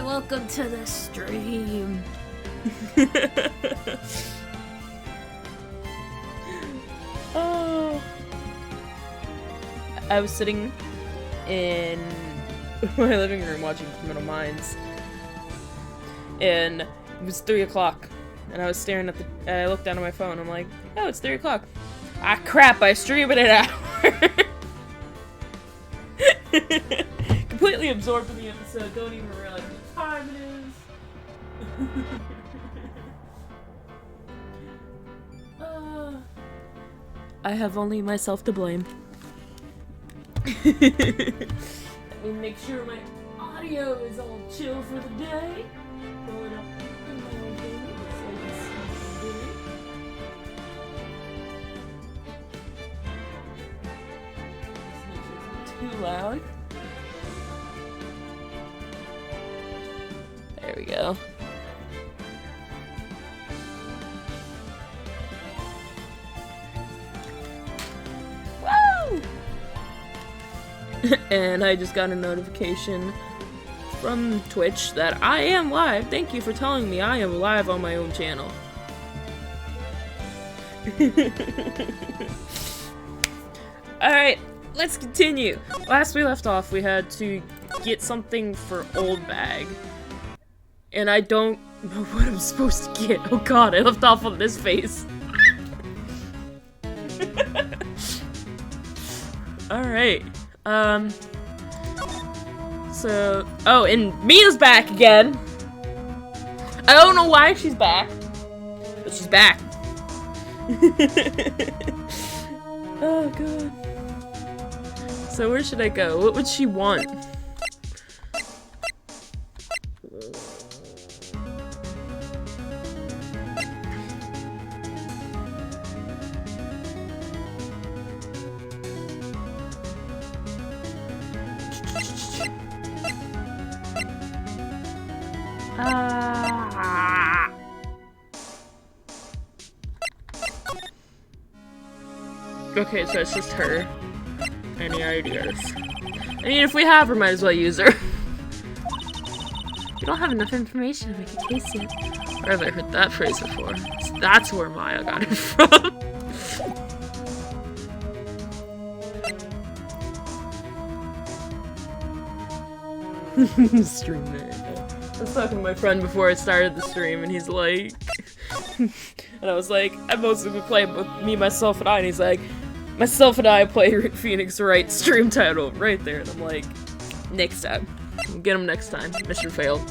welcome to the stream. Oh. I was sitting in my living room watching Criminal Minds, and it was 3 o'clock, and I was staring at I looked down at my phone, I'm like, oh, it's 3 o'clock. Ah, crap, I streamed it an hour. Completely absorbed in the episode, don't even realize what time it is. I have only myself to blame. Let me make sure my audio is all chill for the day. Pull it up. Too loud. There we go. Woo! And I just got a notification from Twitch that I am live. Thank you for telling me I am live on my own channel. Alright, let's continue. Last we left off, we had to get something for Old Bag. And I don't know what I'm supposed to get. Oh god, I left off on this face. Alright. So... Oh, and Mia's back again! I don't know why she's back. But she's back. Oh god. So where should I go? What would she want? Okay, so it's just her. Any ideas? I mean, if we have her, might as well use her. You don't have enough information to make a case yet. Where have I heard that phrase before? So that's where Maya got it from. Streamer. I was talking to my friend before I started the stream, and he's like... and I was like, I mostly would play with me, myself, and I, and he's like, myself and I play Phoenix Wright stream title right there, and I'm like, next time. We'll get him next time. Mission failed.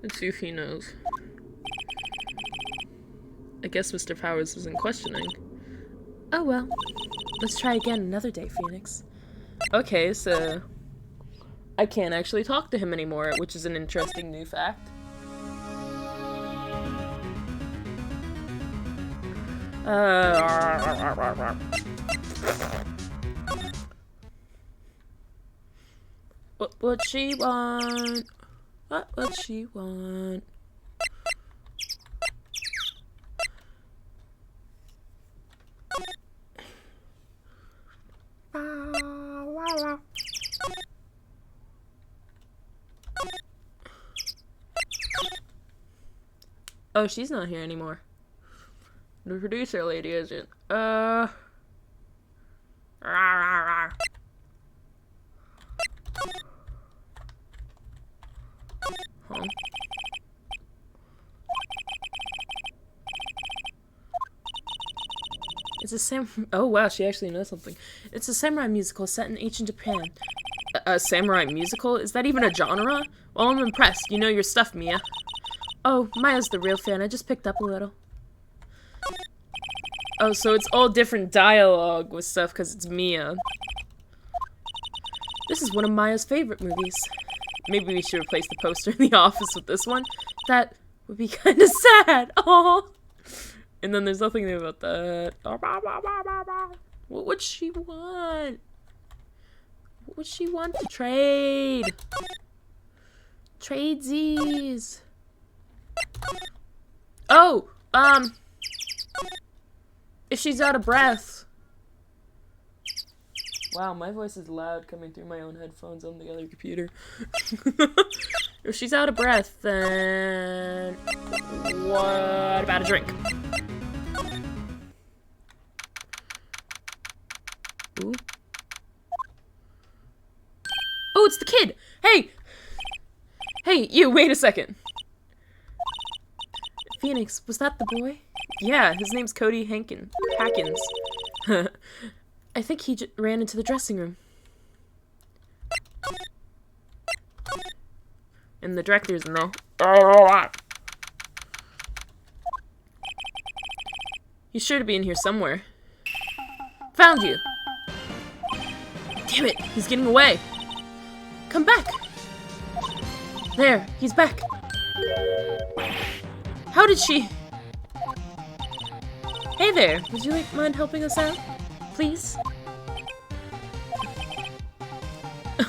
Let's see if he knows. I guess Mr. Powers isn't questioning. Oh well. Let's try again another day, Phoenix. Okay, so... I can't actually talk to him anymore, which is an interesting new fact. What would she want? What would she want? Oh, she's not here anymore. The producer lady isn't. Huh? It's a oh wow, she actually knows something. It's a samurai musical set in ancient Japan. A samurai musical? Is that even a genre? Well, I'm impressed. You know your stuff, Mia. Oh, Maya's the real fan. I just picked up a little. Oh, so it's all different dialogue with stuff because it's Mia. This is one of Maya's favorite movies. Maybe we should replace the poster in the office with this one. That would be kind of sad. Oh. And then there's nothing new about that. What would she want? What would she want to trade? Tradesies. Oh, If she's out of breath. Wow, my voice is loud coming through my own headphones on the other computer. If she's out of breath, then what about a drink? Ooh. Oh, it's the kid! Hey! Hey, you, wait a second. Phoenix, was that the boy? Yeah, his name's Cody Hackins. I think he ran into the dressing room. And the director's no. He's sure to be in here somewhere. Found you! Damn it, he's getting away. Come back! There, he's back. How did she... Hey there, would you mind helping us out? Please?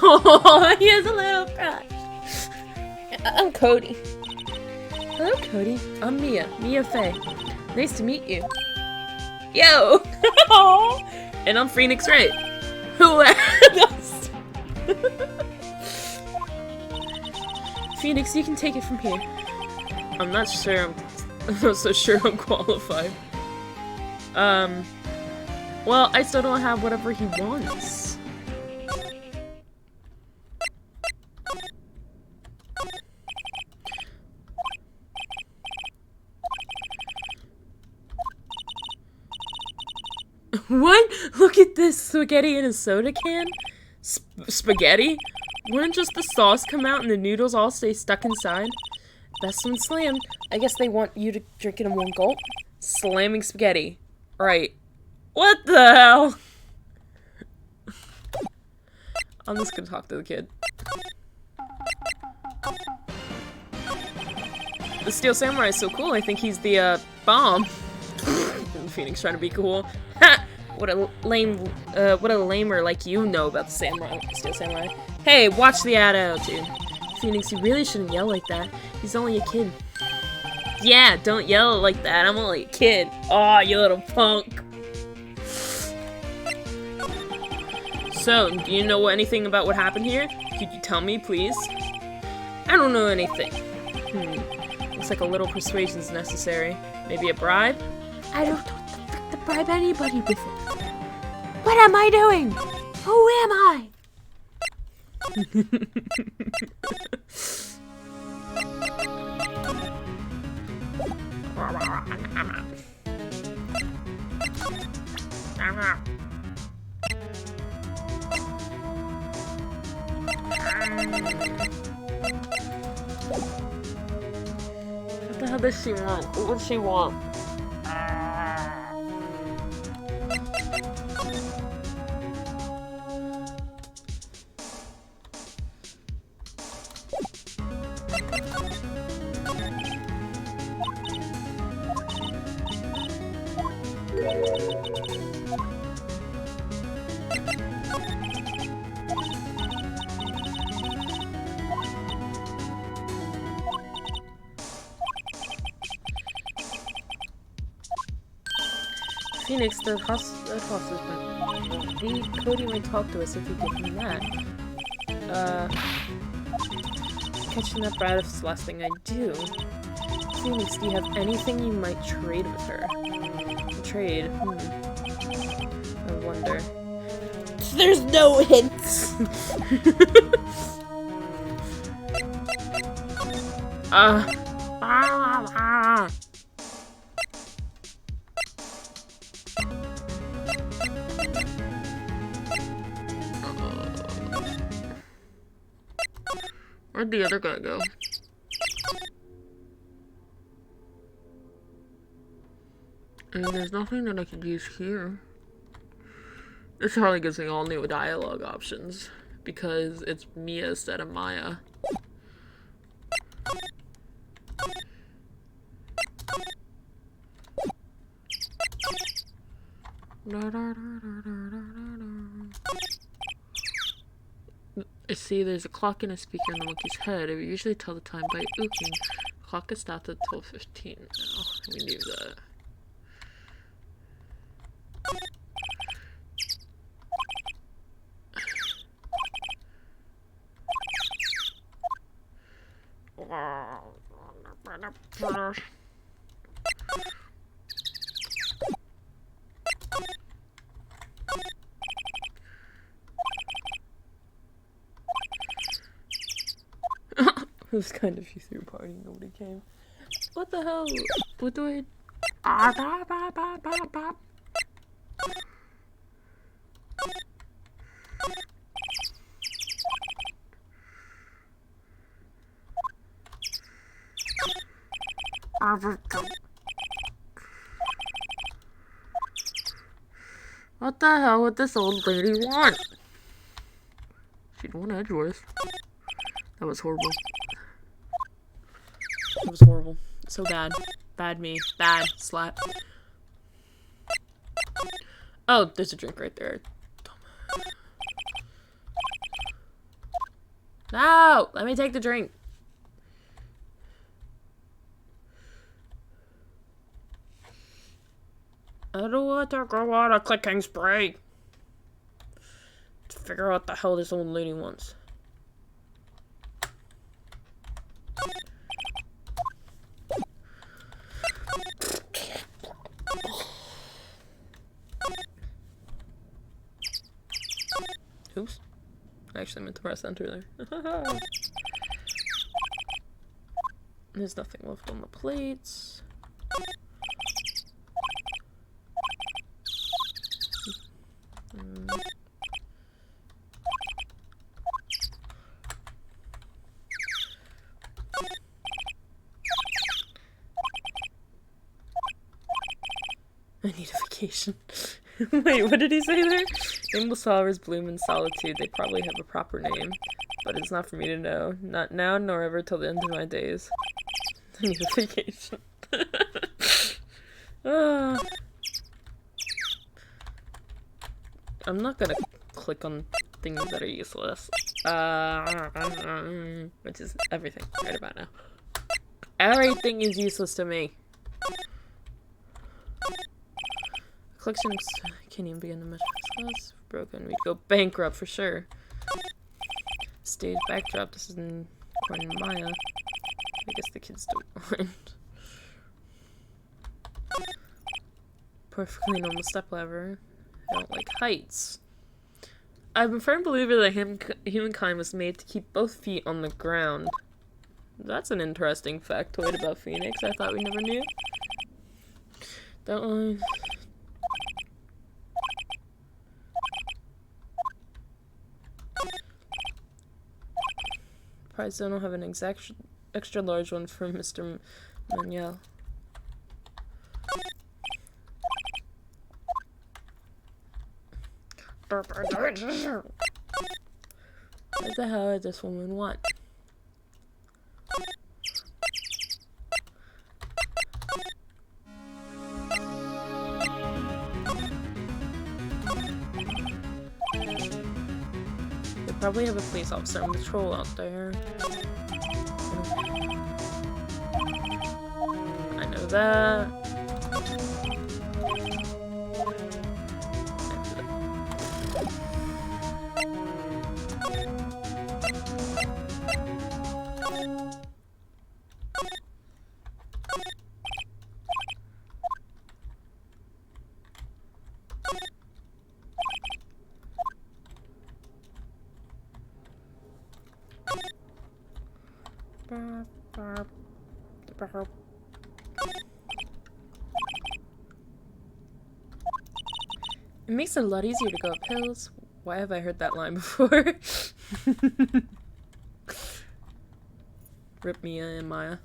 Oh, he has a little crush. I'm Cody. Hello, Cody. I'm Mia Faye. Nice to meet you. Yo! And I'm Phoenix Wright. Who else? Phoenix, you can take it from here. I'm not sure. I'm not so sure I'm qualified. Well, I still don't have whatever he wants. What? Look at this spaghetti in a soda can? Spaghetti? Wouldn't just the sauce come out and the noodles all stay stuck inside? Best one slammed. I guess they want you to drink it in one gulp? Slamming spaghetti. Right. What the hell? I'm just gonna talk to the kid. The Steel Samurai is so cool, I think he's the, bomb. Phoenix trying to be cool. Ha! What a lamer like you know about the Steel Samurai. Hey, watch the attitude. Phoenix, you really shouldn't yell like that. He's only a kid. Yeah, don't yell like that. I'm only a kid. Aw, you little punk. So, do you know anything about what happened here? Could you tell me, please? I don't know anything. Looks like a little persuasion's necessary. Maybe a bribe? I don't know what the frick to bribe anybody with it. What am I doing? Who am I? What the hell does she want? What does she want? Phoenix, the hostage. Cody might talk to us if we give him that. Catching that brat is the last thing I do. Phoenix, do you have anything you might trade with her? Trade? I wonder. There's no hints! Where'd the other guy go? And there's nothing that I could use here. This probably gives me all new dialogue options because it's Mia instead of Maya. I see there's a clock and a speaker in the monkey's head. I usually tell the time by ooking. The clock is stopped at 12:15 now. We knew that. was kind of you threw a party, nobody came. What the hell? What do I... Ah, bah, bah, bah, bah, bah. What the hell would this old lady want? She'd want Edgeworth. That was horrible. It was horrible. So bad. Bad me. Bad. Slap. Oh, there's a drink right there. No! Let me take the drink. I don't want to go on a clicking spree. To figure out what the hell this old lady wants. Oops. I actually meant to press enter there. There's nothing left on the plates. I need a vacation. Wait, what did he say there? Rainbow flowers bloom in solitude. They probably have a proper name, but it's not for me to know. Not now, nor ever till the end of my days. I need a vacation. I'm not gonna click on things that are useless. Which is everything right about now. Everything is useless to me. Collection of... I can't even begin to measure this. Broken. We'd go bankrupt for sure. Stage backdrop. This isn't according to Maya. I guess the kids don't mind. Perfectly normal stepladder. I don't like heights. I'm a firm believer that humankind was made to keep both feet on the ground. That's an interesting factoid about Phoenix I thought we never knew. Don't Surprised I don't have an extra large one for Mr. Manuel. What the hell does this woman want? They probably have a police officer on patrol out there. I know that. It makes it a lot easier to go up hills. Why have I heard that line before? Rip Mia and Maya.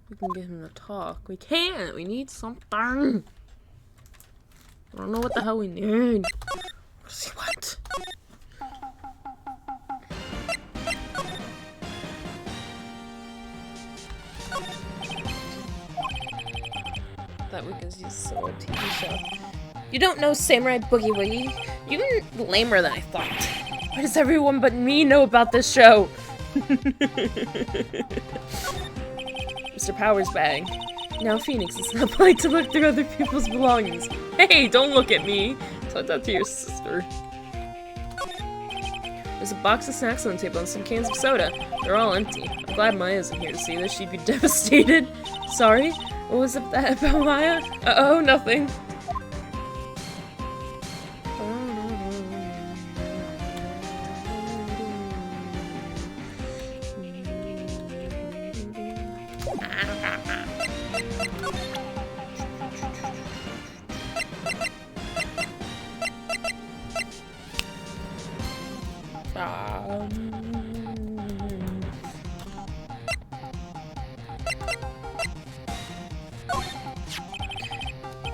We can get him to talk. We can't! We need something! I don't know what the hell we need. What does he want? That we could use some old TV show. You don't know Samurai Boogie Woogie? You're lamer than I thought. Why does everyone but me know about this show? Mr. Powers bag. Now Phoenix, it's not polite to look through other people's belongings. Hey, don't look at me. Tell that to your sister. There's a box of snacks on the table and some cans of soda. They're all empty. I'm glad Maya isn't here to see this. She'd be devastated. Sorry? What was that about Maya? Uh-oh, nothing.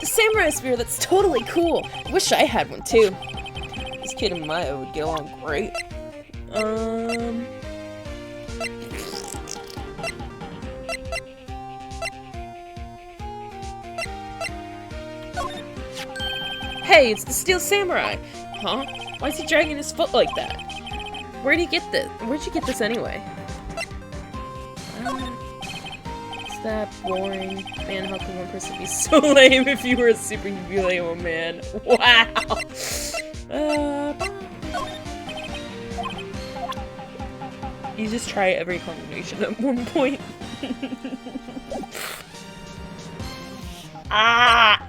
The samurai spear, that's totally cool. Wish I had one too. This kid and Maya would get along great. Hey, it's the Steel Samurai! Huh? Why is he dragging his foot like that? Where'd you get this? Where'd you get this anyway? It's that boring. Man, how can one person be so lame if you were a superhero lame man? Wow! You just try every combination at one point. Ah!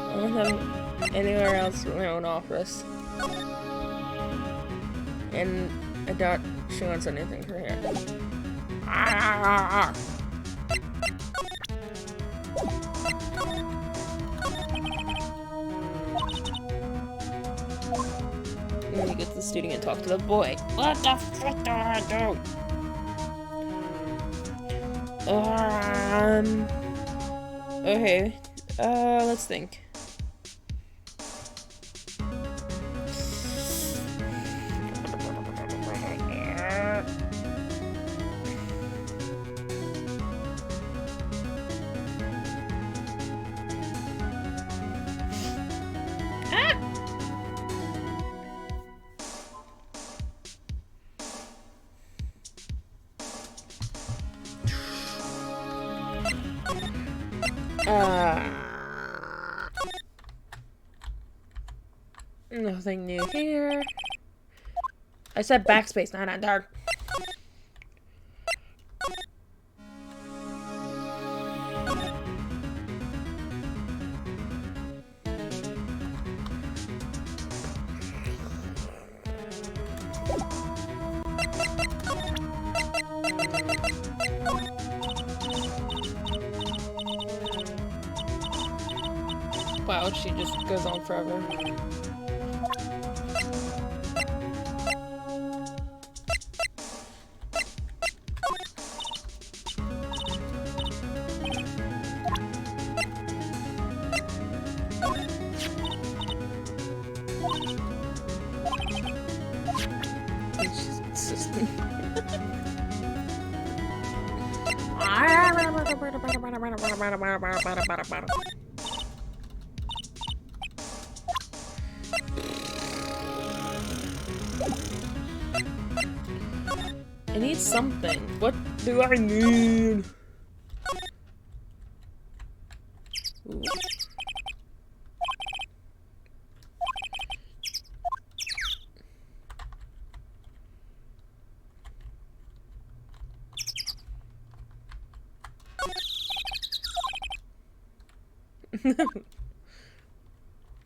I don't have anywhere else with my own office. And I doubt she wants anything for here. Ah! Let me get to the studio and talk to the boy. What the frick do I do? Okay. Let's think. Nothing new here. I said backspace, not enter. Wow, she just goes on forever. I need something. What do I need? Ooh.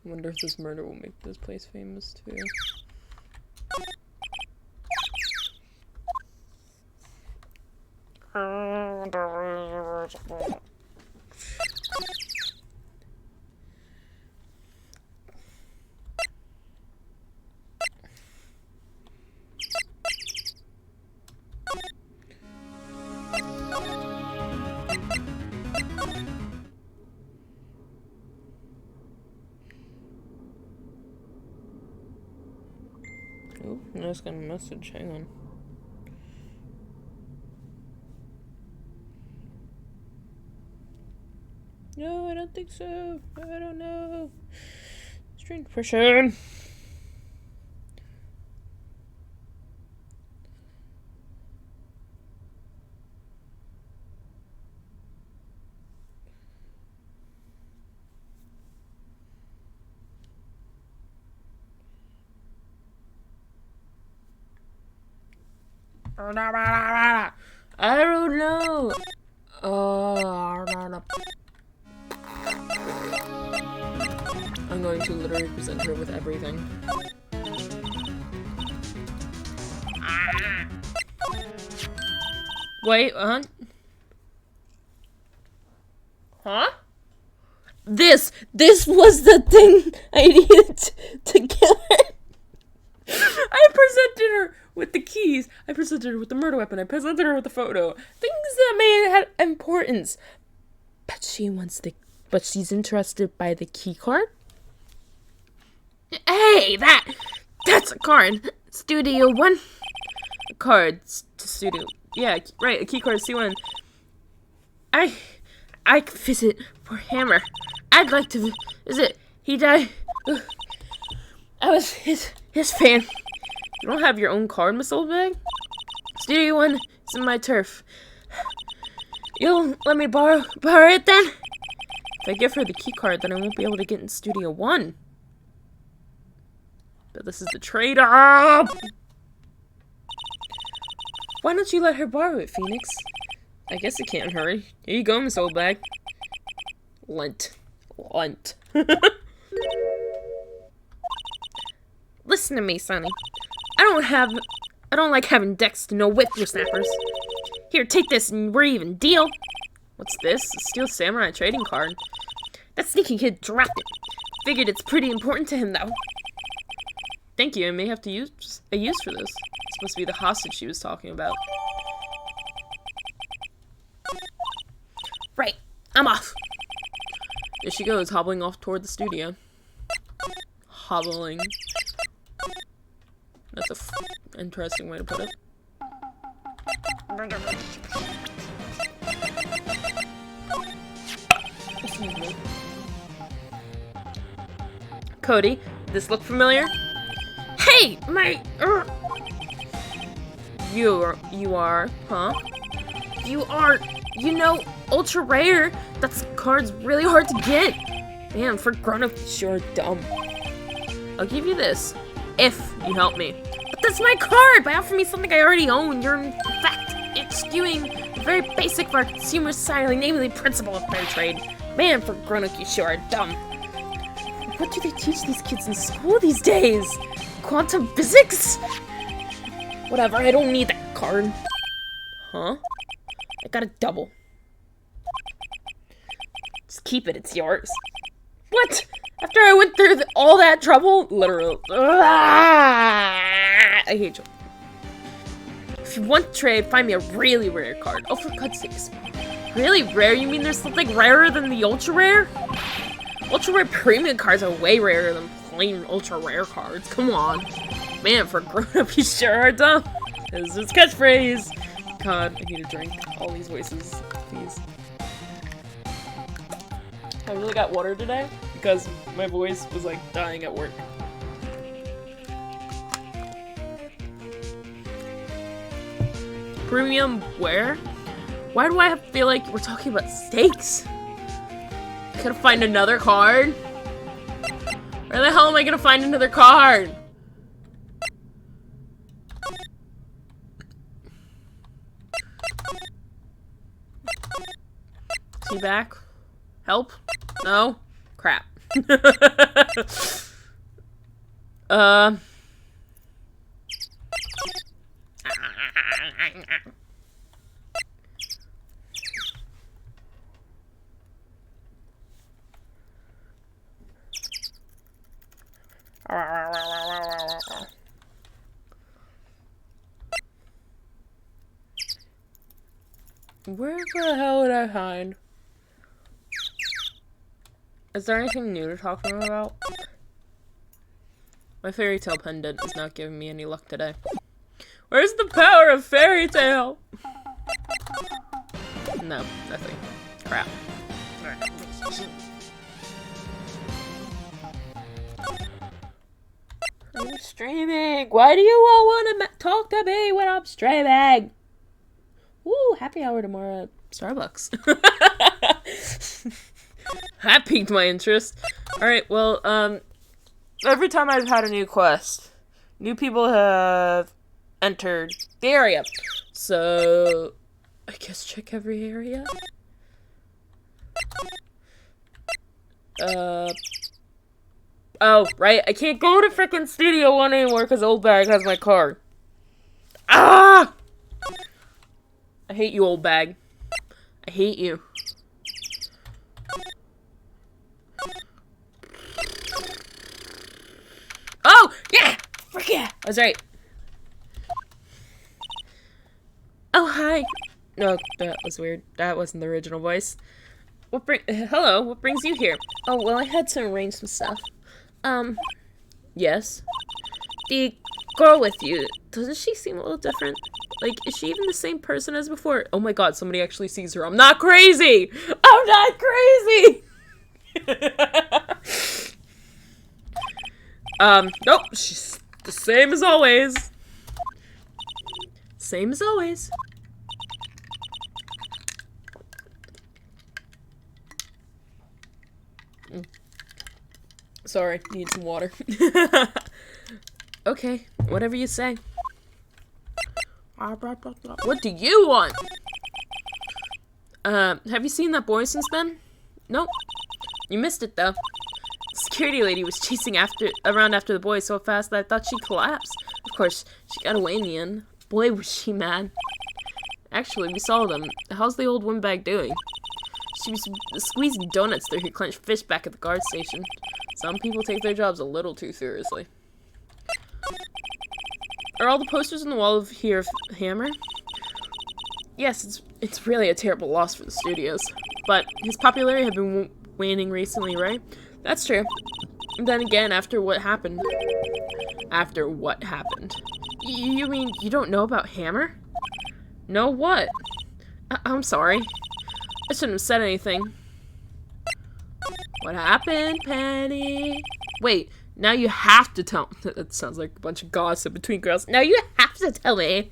Wonder if this murder will make this place famous too. Oh, I just got a message. Hang on. No, I don't think so. I don't know. Strange person. I don't know. I'm going to literally present her with everything. Wait, Huh? This was the thing I needed to kill her. I presented her with the keys. I presented her with the murder weapon. I presented her with the photo. Things that may have importance. But she's interested by the key card? Hey, that's a card. Studio 1. A card to Studio. Yeah, right, a key card to C1. I visit for Hammer. I'd like to visit. He died. I was his fan. You don't have your own card, Miss Oldbag? Studio 1 is in my turf. You'll let me borrow it then? If I give her the key card, then I won't be able to get in Studio 1. But this is the trade-off! Why don't you let her borrow it, Phoenix? I guess it can't hurry. Here you go, Miss Oldbag. Lent. Listen to me, Sonny. I don't like having decks to no whippersnappers. Here, take this and we're even. Deal? What's this? A Steel Samurai trading card. That sneaky kid dropped it. Figured it's pretty important to him, though. Thank you. I may have to use a use for this. It's supposed to be the hostage she was talking about. Right. I'm off. There she goes, hobbling off toward the studio. Hobbling. That's a interesting way to put it. Cody, this look familiar? Hey, my... You are, huh? You know, ultra rare. That card's really hard to get. Man, for grown-ups, sure dumb. I'll give you this, if you help me. But that's my card! By offering me something I already own, you're in fact skewing the very basic of our consumer society, namely the principle of fair trade. Man, for grown-ups, you sure are dumb. What do they teach these kids in school these days? Quantum physics? Whatever, I don't need that card. Huh? I got a double. Just keep it, it's yours. What? After I went through all that trouble? Literally. I hate you. If you want to trade, find me a really rare card. Oh, for God's sakes. Really rare? You mean there's something rarer than the ultra rare? Ultra rare premium cards are way rarer than plain ultra rare cards. Come on. Man, for grown up, you sure are dumb. This is his catchphrase. God, I need a drink. All these voices, please. I really got water today because my voice was like dying at work. Premium where? Why do I feel like we're talking about steaks? I gotta find another card? Where the hell am I gonna find another card? Is he back? Help? No? Crap. Where the hell would I hide? Is there anything new to talk to him about? My fairy tale pendant is not giving me any luck today. Where's the power of fairy tale? No, nothing. Crap. I'm streaming. Why do you all want to talk to me when I'm streaming? Woo, happy hour tomorrow at Starbucks. That piqued my interest. Alright, well, every time I've had a new quest, new people have entered the area. So, I guess check every area. Oh, right. I can't go to frickin' Studio One anymore because Old Bag has my car. Ah! I hate you, Old Bag. I hate you. Oh! Yeah! Frick yeah! I was right. Oh, hi. No, that was weird. That wasn't the original voice. Hello, what brings you here? Oh, well, I had to arrange some stuff. Yes. The girl with you, doesn't she seem a little different? Like, is she even the same person as before? Oh my god, somebody actually sees her. I'm not crazy! I'm not crazy! Nope, she's the same as always. Same as always. Sorry, need some water. Okay, whatever you say. What do you want? Have you seen that boy since then? Nope. You missed it, though. The security lady was chasing around after the boy so fast that I thought she'd collapse. Of course, she got away in the end. Boy, was she mad. Actually, we saw them. How's the old windbag doing? She was squeezing donuts through her clenched fist back at the guard station. Some people take their jobs a little too seriously. Are all the posters on the wall of here Hammer? Yes, it's really a terrible loss for the studios. But his popularity had been waning recently, right? That's true. And then again, after what happened. After what happened? You mean you don't know about Hammer? No what? I'm sorry. I shouldn't have said anything. What happened, Penny? Wait, now you have to tell me. That sounds like a bunch of gossip between girls. Now you have to tell me.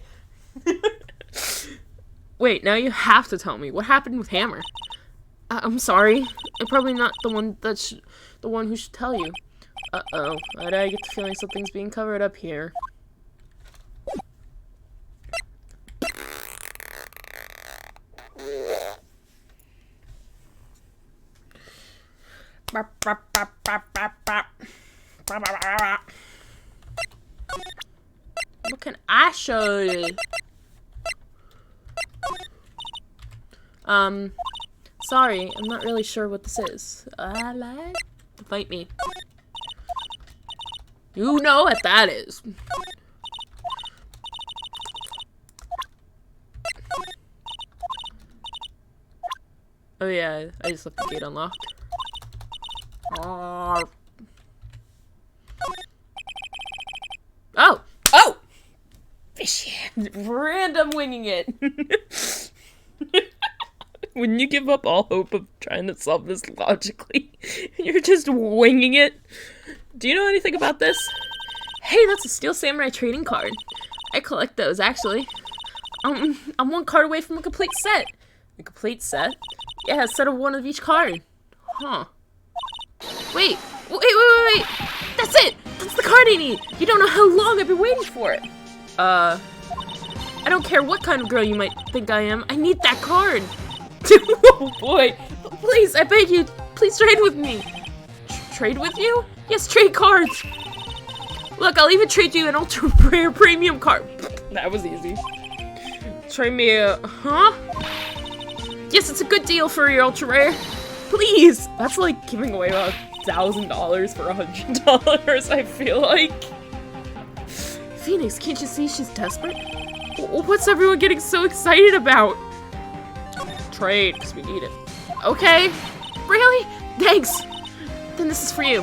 Wait, now you have to tell me. What happened with Hammer? I'm sorry. I'm probably not the one the one who should tell you. Uh-oh. Why do I get the feeling something's being covered up here? What can I show you? Sorry, I'm not really sure what this is. Fight me. You know what that is. Oh yeah, I just left the gate unlocked. Oh! Oh! Fish! Random winging it. When you give up all hope of trying to solve this logically, you're just winging it. Do you know anything about this? Hey, that's a Steel Samurai trading card. I collect those, actually. I'm one card away from a complete set. A complete set? Yeah, a set of one of each card. Huh. Wait. That's it! That's the card I need! You don't know how long I've been waiting for it. I don't care what kind of girl you might think I am. I need that card. Oh boy. Please, I beg you. Please trade with me. Trade with you? Yes, trade cards. Look, I'll even trade you an ultra rare premium card. That was easy. Trade me a... Huh? Yes, it's a good deal for your ultra rare. Please. That's like giving away about $1,000 for $100, I feel like. Phoenix, can't you see she's desperate? What's everyone getting so excited about? Trade, because we need it. Okay. Really? Thanks. Then this is for you.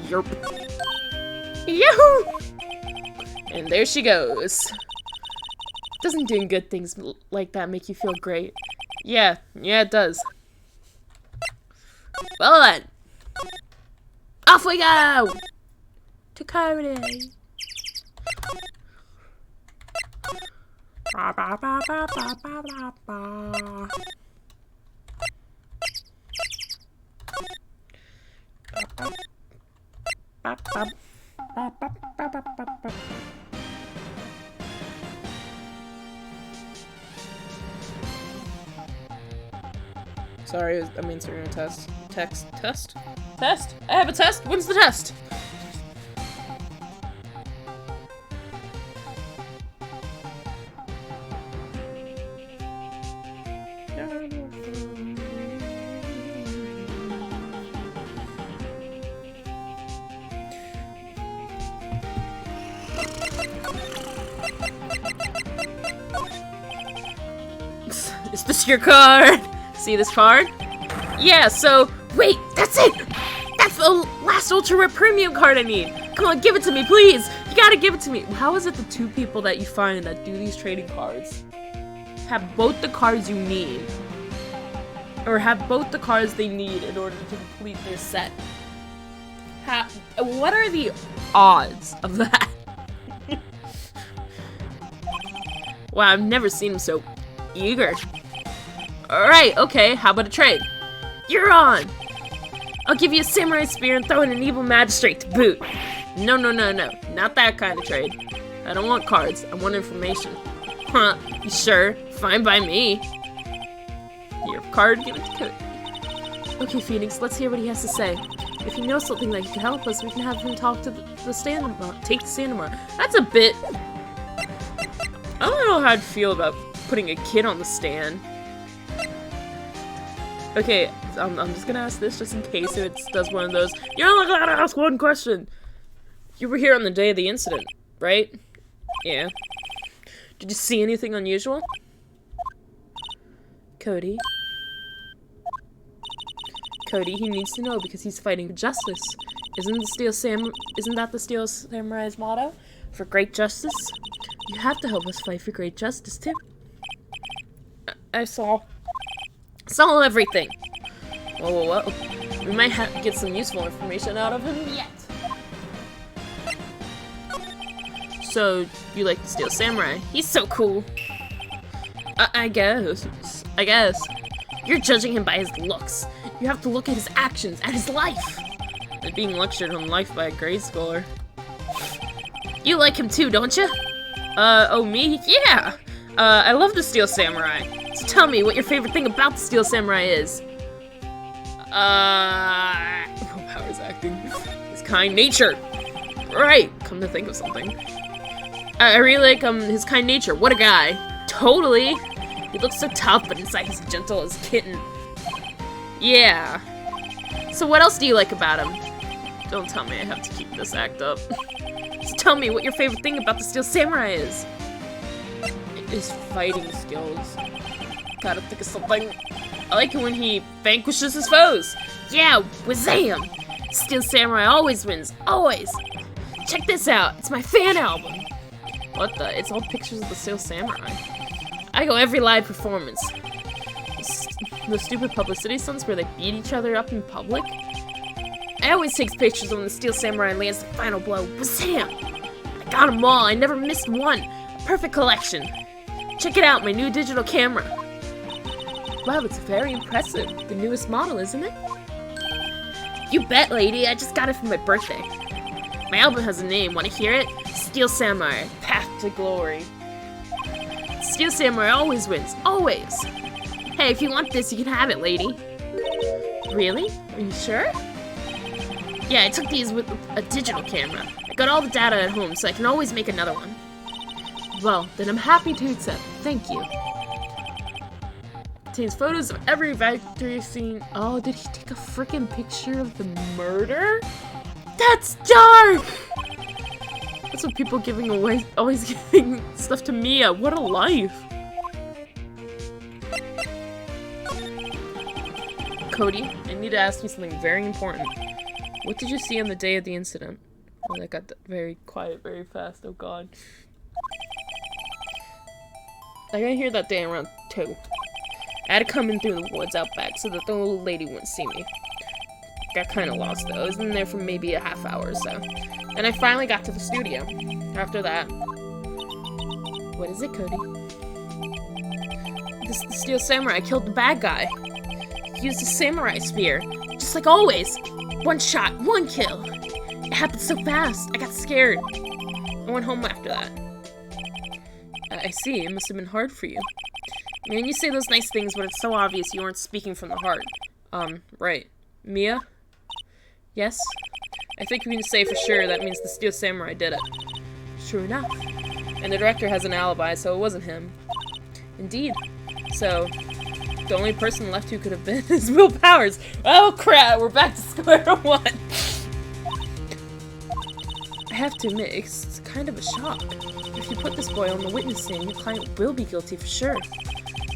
Yerp. Yahoo! And there she goes. Doesn't doing good things like that make you feel great? Yeah, it does. Well then. Off we go! To Cody. Ba ba ba ba ba ba ba ba. Ba ba ba ba ba ba ba ba. Sorry, I'm answering a test. Test? Test? I have a test? When's the test? Is this your card? See this card? Yeah, so, wait, that's it! That's the last Ultra Rare Premium card I need! Come on, give it to me, please! You gotta give it to me! How is it the 2 people that you find that do these trading cards have both the cards you need? Or have both the cards they need in order to complete their set? What are the odds of that? Wow, I've never seen him so eager. Alright, okay, how about a trade? You're on! I'll give you a samurai spear and throw in an evil magistrate to boot. No, not that kind of trade. I don't want cards, I want information. Huh, you sure? Fine by me. Your card, give it to Cody. Okay, Phoenix, let's hear what he has to say. If he knows something that can help us, we can have him talk to the stand tomorrow. Take the stand tomorrow. That's a bit... I don't know how I'd feel about putting a kid on the stand. Okay, I'm just gonna ask this just in case it does one of those. You're only allowed to ask one question. You were here on the day of the incident, right? Yeah. Did you see anything unusual? Cody? Cody, he needs to know because he's fighting for justice. Isn't that the Steel Samurai's motto? For great justice? You have to help us fight for great justice, too. I saw everything. Whoa. We might get some useful information out of him yet. So, you like the Steel Samurai? He's so cool. I guess. You're judging him by his looks. You have to look at his actions, at his life. Like being lectured on life by a grade schooler. You like him too, don't you? Oh, me? Yeah! I love the Steel Samurai. So tell me what your favorite thing about the Steel Samurai is. Powers acting. His kind nature. Right, come to think of something. I really like, his kind nature. What a guy. Totally. He looks so tough, but inside he's gentle as a kitten. Yeah. So what else do you like about him? Don't tell me I have to keep this act up. So tell me what your favorite thing about the Steel Samurai is. His fighting skills. Gotta think of something. I like it when he vanquishes his foes. Yeah, wazam! Steel Samurai always wins, always. Check this out, it's my fan album. What the? It's all pictures of the Steel Samurai. I go every live performance. The stupid publicity stunts where they beat each other up in public. I always take pictures when the Steel Samurai lands the final blow. Wazam! I got them all, I never missed one. A perfect collection. Check it out, my new digital camera. Wow, it's very impressive. The newest model, isn't it? You bet, lady. I just got it for my birthday. My album has a name. Want to hear it? Steel Samurai, Path to Glory. Steel Samurai always wins. Always. Hey, if you want this, you can have it, lady. Really? Are you sure? Yeah, I took these with a digital camera. I got all the data at home, so I can always make another one. Well, then I'm happy to accept. Thank you. Contains photos of every victory scene. Oh, did he take a freaking picture of the murder? That's dark! That's what people giving away, always giving stuff to Mia. What a life. Cody, I need to ask you something very important. What did you see on the day of the incident? Oh, that got very quiet very fast. Oh god. I got here that day around 2. I had to come in through the woods out back so that the old lady wouldn't see me. Got kind of lost though. I was in there for maybe a half hour or so. And I finally got to the studio. After that... What is it, Cody? This is the Steel Samurai killed the bad guy. He used a samurai spear. Just like always. One shot, one kill. It happened so fast. I got scared. I went home after that. I see. It must have been hard for you. I mean, you say those nice things, but it's so obvious you aren't speaking from the heart. Right. Mia? Yes? I think we can say for sure that means the Steel Samurai did it. Sure enough. And the director has an alibi, so it wasn't him. Indeed. So, the only person left who could have been is Will Powers. Oh crap, we're back to square one. I have to admit, it's kind of a shock. If you put this boy on the witness stand, your client will be guilty for sure.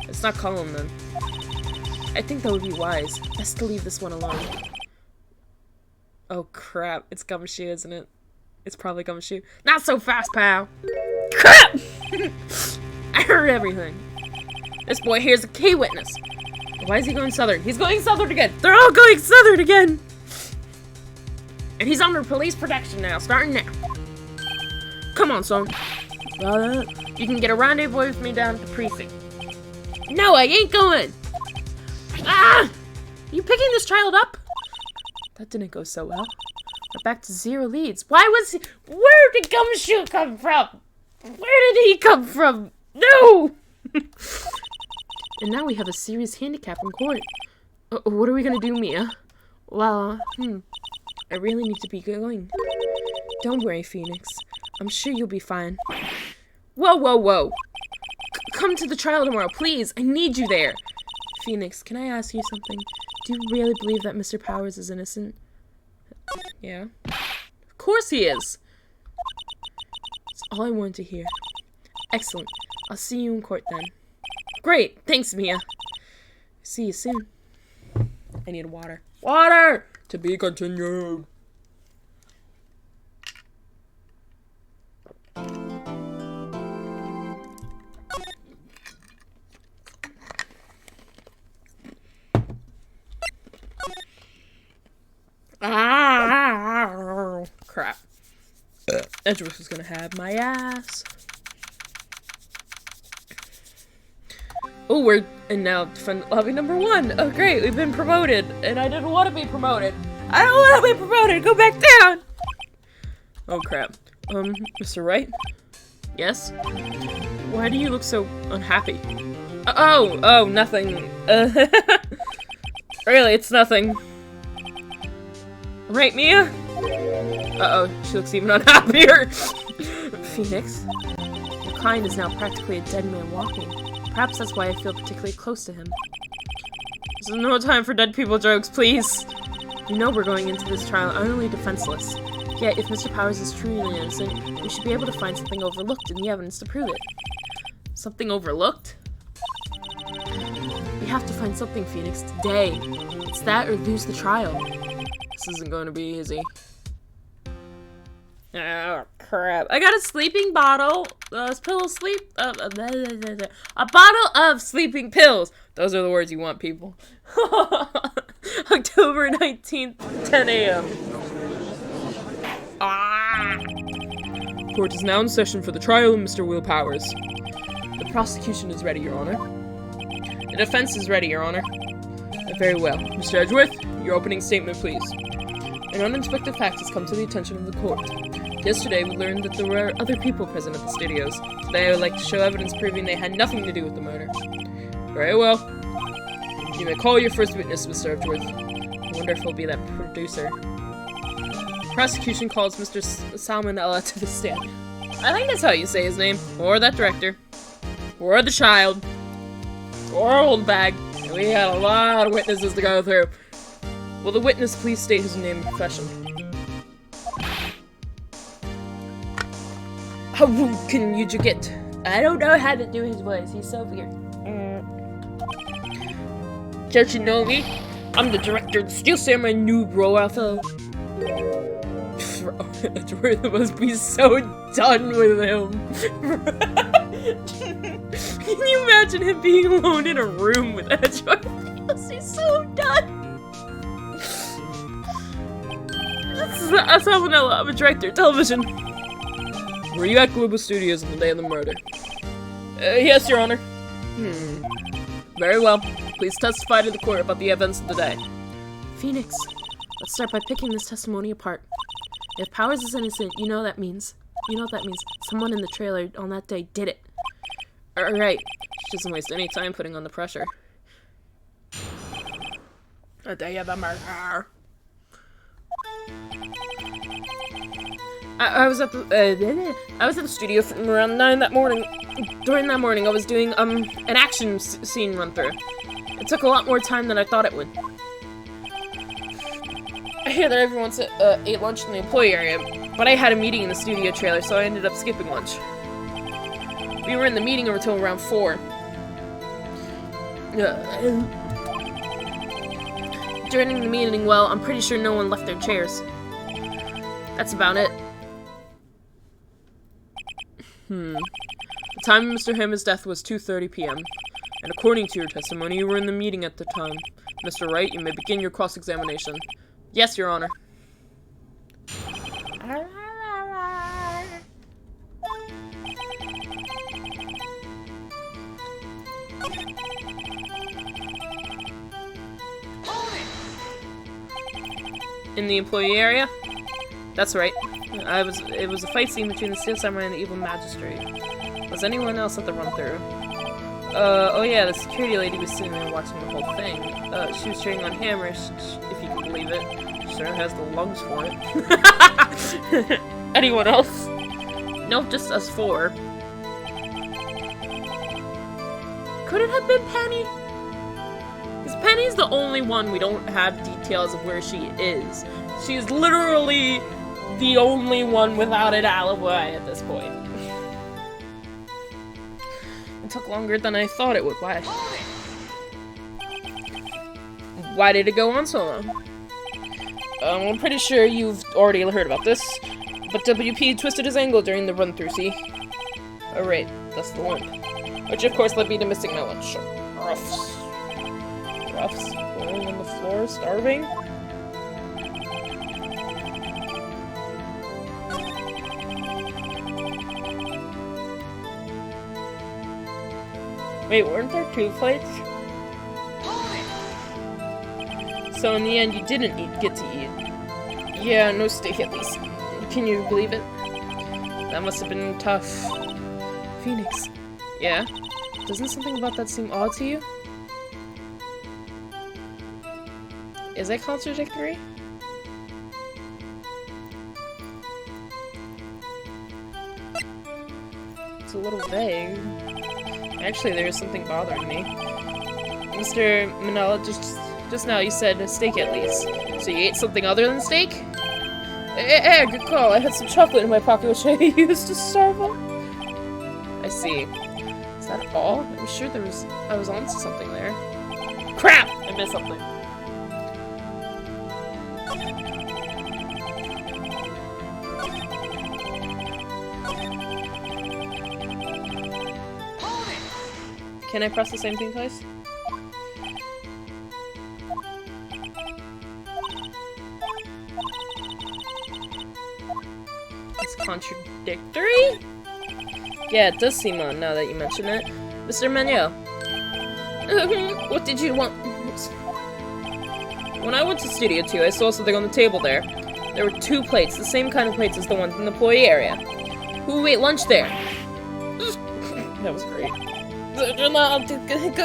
Let's not call him then. I think that would be wise. Best to leave this one alone. Oh crap, it's Gumshoe, isn't it? It's probably Gumshoe. Not so fast, pal! Crap! I heard everything. This boy here's a key witness. Why is he going southern? He's going southern again! They're all going southern again! And he's under police protection now, starting now. Come on, son. You can get a rendezvous with me down at the precinct. No, I ain't going! Ah! You picking this child up? That didn't go so well. We're back to 0 leads. Why was he— Where did Gumshoe come from? Where did he come from? No! And now we have a serious handicap in court. What are we gonna do, Mia? Well, I really need to be going. Don't worry, Phoenix. I'm sure you'll be fine. Whoa, whoa, whoa. Come to the trial tomorrow, please. I need you there. Phoenix, can I ask you something? Do you really believe that Mr. Powers is innocent? Yeah. Of course he is. That's all I wanted to hear. Excellent. I'll see you in court then. Great. Thanks, Mia. See you soon. I need water. Water! To be continued. Ah, crap. Edgeworth is gonna have my ass. Oh, we're in now defend lobby number 1. Oh, great, we've been promoted, and I didn't want to be promoted. I don't want to be promoted. Go back down. Oh crap. Mr. Wright? Yes? Why do you look so unhappy? Oh, nothing. Really, it's nothing. Right, Mia? Uh-oh, she looks even unhappier. Phoenix, your client is now practically a dead man walking. Perhaps that's why I feel particularly close to him. There's no time for dead people jokes, please. You know we're going into this trial utterly defenseless. Yet, if Mr. Powers is truly innocent, we should be able to find something overlooked in the evidence to prove it. Something overlooked? We have to find something, Phoenix, today. It's that or lose the trial. This isn't going to be easy. Oh, crap. I got a sleeping bottle. Pillow sleep. A bottle of sleeping pills. Those are the words you want, people. October 19th, 10 a.m. Ah! Court is now in session for the trial of Mr. Will Powers. The prosecution is ready, Your Honor. The defense is ready, Your Honor. Very well. Mr. Edgeworth, your opening statement, please. An unexpected fact has come to the attention of the court. Yesterday, we learned that there were other people present at the studios. Today, I would like to show evidence proving they had nothing to do with the murder. Very well. You may call your first witness, Mr. Edgeworth. I wonder if he'll be that producer. The prosecution calls Mr. Salmonella to the stand. I think that's how you say his name. Or that director. Or the child. Or old bag. We had a lot of witnesses to go through. Will the witness please state his name and profession? How rude can you get? I don't know how to do his voice. He's so weird. Don't you know me? I'm the director of the Steel Samurai Noob Roaltho. Edgeworth must be so done with him. Can you imagine him being alone in a room with Edgeworth? He must be so done. This is Salmonella. I'm a director of television. Were you at Global Studios on the day of the murder? Yes, Your Honor. Very well. Please testify to the court about the events of the day. Phoenix, let's start by picking this testimony apart. If Powers is innocent, you know what that means. Someone in the trailer on that day did it. Alright, She doesn't waste any time putting on the pressure. A day of the murder. I was at the studio from around 9 that morning. During that morning, I was doing an action scene run through. It took a lot more time than I thought it would. I hear that everyone ate lunch in the employee area, but I had a meeting in the studio trailer, so I ended up skipping lunch. We were in the meeting until around 4. During the meeting, well, I'm pretty sure no one left their chairs. That's about it. The time of Mr. Hammond's death was 2:30 p.m. And according to your testimony, you were in the meeting at the time. Mr. Wright, you may begin your cross-examination. Yes, Your Honor. In the employee area? That's right. It was a fight scene between the Steel Samurai and the evil magistrate. Was anyone else at the run-through? Oh yeah, the security lady was sitting there watching the whole thing. She was cheering on Hammer, if you can believe it. She sure has the lungs for it. Anyone else? Nope, just us 4. Could it have been Penny? Because Penny's the only one we don't have details of where she is. She's literally the only one without an alibi at this point. It took longer than I thought it would. Why did it go on so long? I'm pretty sure you've already heard about this, but WP twisted his ankle during the run-through, see? Oh right, that's the one. Which of course led me to missing my lunch. Ruffs. Rolling on the floor, starving? Wait, weren't there 2 plates? So in the end, you didn't get to eat. Yeah, no steak at least. Can you believe it? That must have been tough. Phoenix. Yeah? Doesn't something about that seem odd to you? Is that contradictory? It's a little vague. Actually, there's something bothering me. Mr. Manella, just now you said steak at least. So you ate something other than steak? Eh, good call. I had some chocolate in my pocket which I used to starve on. I see. Is that all? I'm sure I was onto something there. Crap! I missed something. Can I press the same thing twice? It's contradictory? Yeah, it does seem odd now that you mention it. Mr. Manuel. What did you want? When I went to Studio 2, I saw something on the table there. There were 2 plates, the same kind of plates as the ones in the employee area. Who ate lunch there? That was great. Good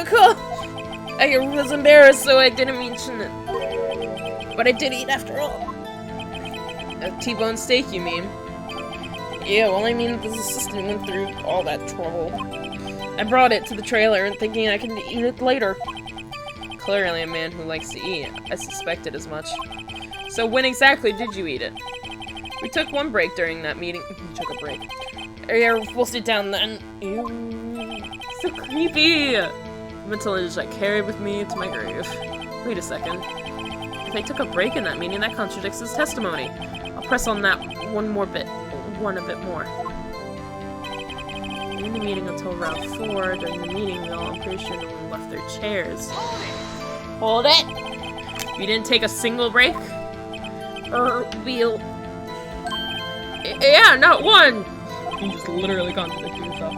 call. I was embarrassed, so I didn't mention it. But I did eat after all. A T-bone steak, you mean? Yeah, well, I mean, the assistant went through all that trouble. I brought it to the trailer and thinking I could eat it later. Clearly a man who likes to eat. I suspected as much. So when exactly did you eat it? We took 1 break during that meeting. We took a break. Yeah, we'll sit down then. Ew. So creepy! Mental image I carried with me to my grave. Wait a second. If I took a break in that meeting, that contradicts his testimony. I'll press on that one a bit more. In the meeting until around 4. During the meeting, though, I'm pretty sure no one left their chairs. Hold it! You didn't take a single break? We'll... Yeah, not 1! You just literally contradicted yourself.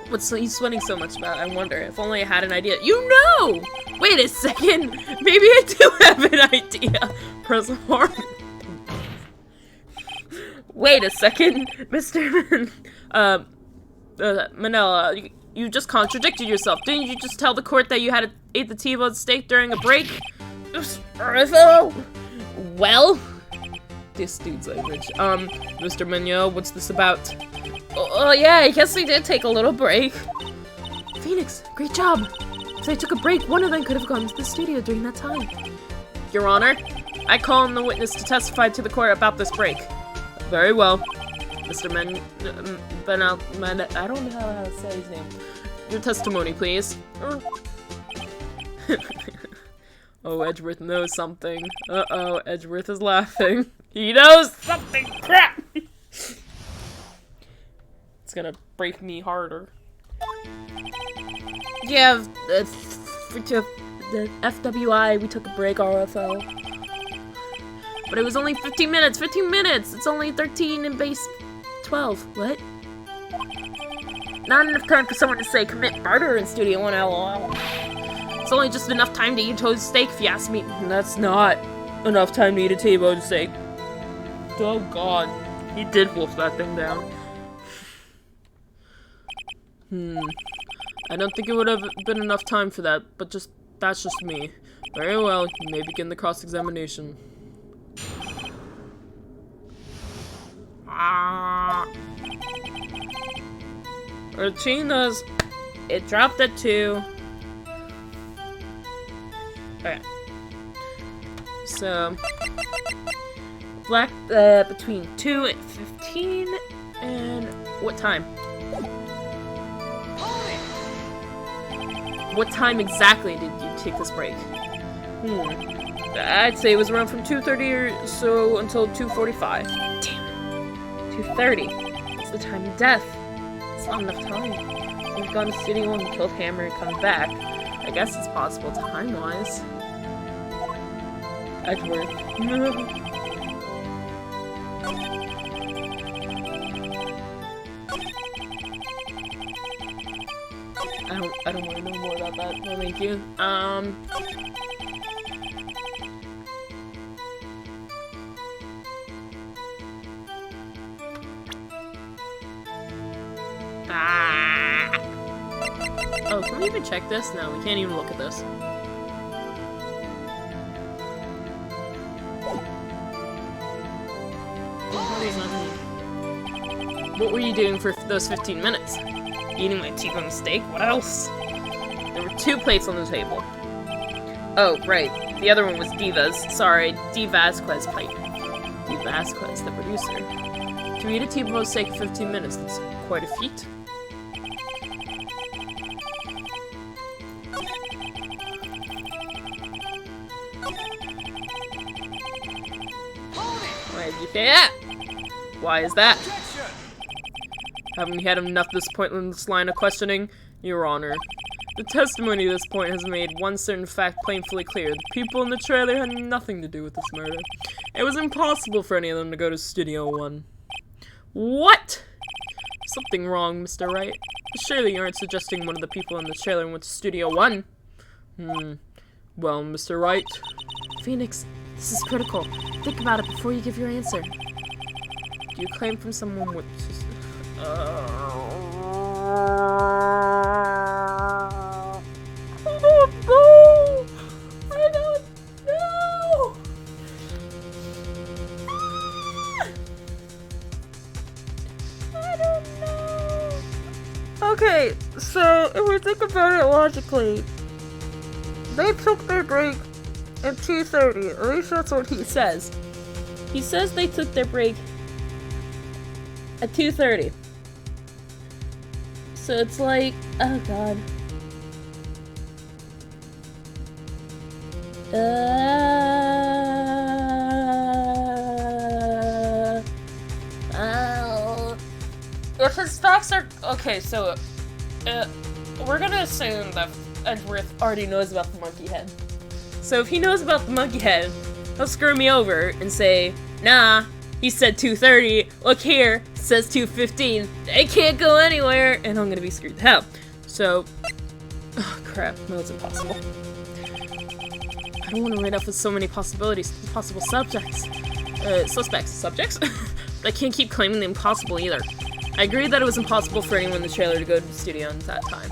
What's he's sweating so much about? I wonder. If only I had an idea. You know! Wait a second! Maybe I do have an idea! Press hard. Wait a second, Mr. Manila, you just contradicted yourself. Didn't you just tell the court that you had ate the T-bone steak during a break? Well? This dude's language. Mr. Mignot, what's this about? Oh, yeah, I guess we did take a little break. Phoenix, great job. If they took a break, one of them could have gone to the studio during that time. Your Honor, I call on the witness to testify to the court about this break. Very well. Mr. I don't know how to say his name. Your testimony, please. Oh, Edgeworth knows something. Uh-oh, Edgeworth is laughing. He knows something! Crap! It's gonna break me harder. Yeah, the FWI, we took a break, RFL. But it was only 15 minutes! 15 minutes! It's only 13 in base 12. What? Not enough time for someone to say commit murder in Studio 1, LOL. It's only just enough time to eat a toasted steak, if you ask me. That's not enough time to eat a T-bone steak. Oh god. He did wolf that thing down. I don't think it would have been enough time for that, but that's just me. Very well, you may begin the cross-examination. Regina's. It dropped at 2. Okay. So black between 2 and 15 and what time? What time exactly did you take this break? I'd say it was around from 2:30 or so until 2:45. Damn it. 2:30. It's the time of death. It's not enough time. We've gone to Studio 1 and killed Hammer and come back. I guess it's possible time-wise. Edgeworth. I don't want to know more about that. No, thank you. Oh, can we even check this? No, we can't even look at this. What were you doing for those 15 minutes? Eating my T-bone steak? What else? There were 2 plates on the table. Oh, right. The other one was Diva's. Sorry, D. Vasquez plate. D. Vasquez, the producer. To eat a T-bone steak in 15 minutes, that's quite a feat. Why did you say that? Why is that? Haven't we had enough of this pointless line of questioning? Your Honor. The testimony at this point has made one certain fact painfully clear. The people in the trailer had nothing to do with this murder. It was impossible for any of them to go to Studio 1. What? Something wrong, Mr. Wright. Surely you aren't suggesting one of the people in the trailer went to Studio 1? Well, Mr. Wright. Phoenix, this is critical. Think about it before you give your answer. Do you claim from someone with... I don't know. I don't know. I don't know. Okay, so if we think about it logically, they took their break at 2:30. At least that's what he says. He says they took their break at 2:30. So it's like, oh god. If his facts are okay, so we're gonna assume that Edgeworth already knows about the monkey head. So if he knows about the monkey head, he'll screw me over and say, nah, he said 2:30. Look here, it says 2:15. They can't go anywhere, and I'm gonna be screwed to hell. So, oh crap, no, it's impossible. I don't want to write up with so many possible subjects. Suspects. Subjects? I can't keep claiming the impossible either. I agreed that it was impossible for anyone in the trailer to go to the studio at that time.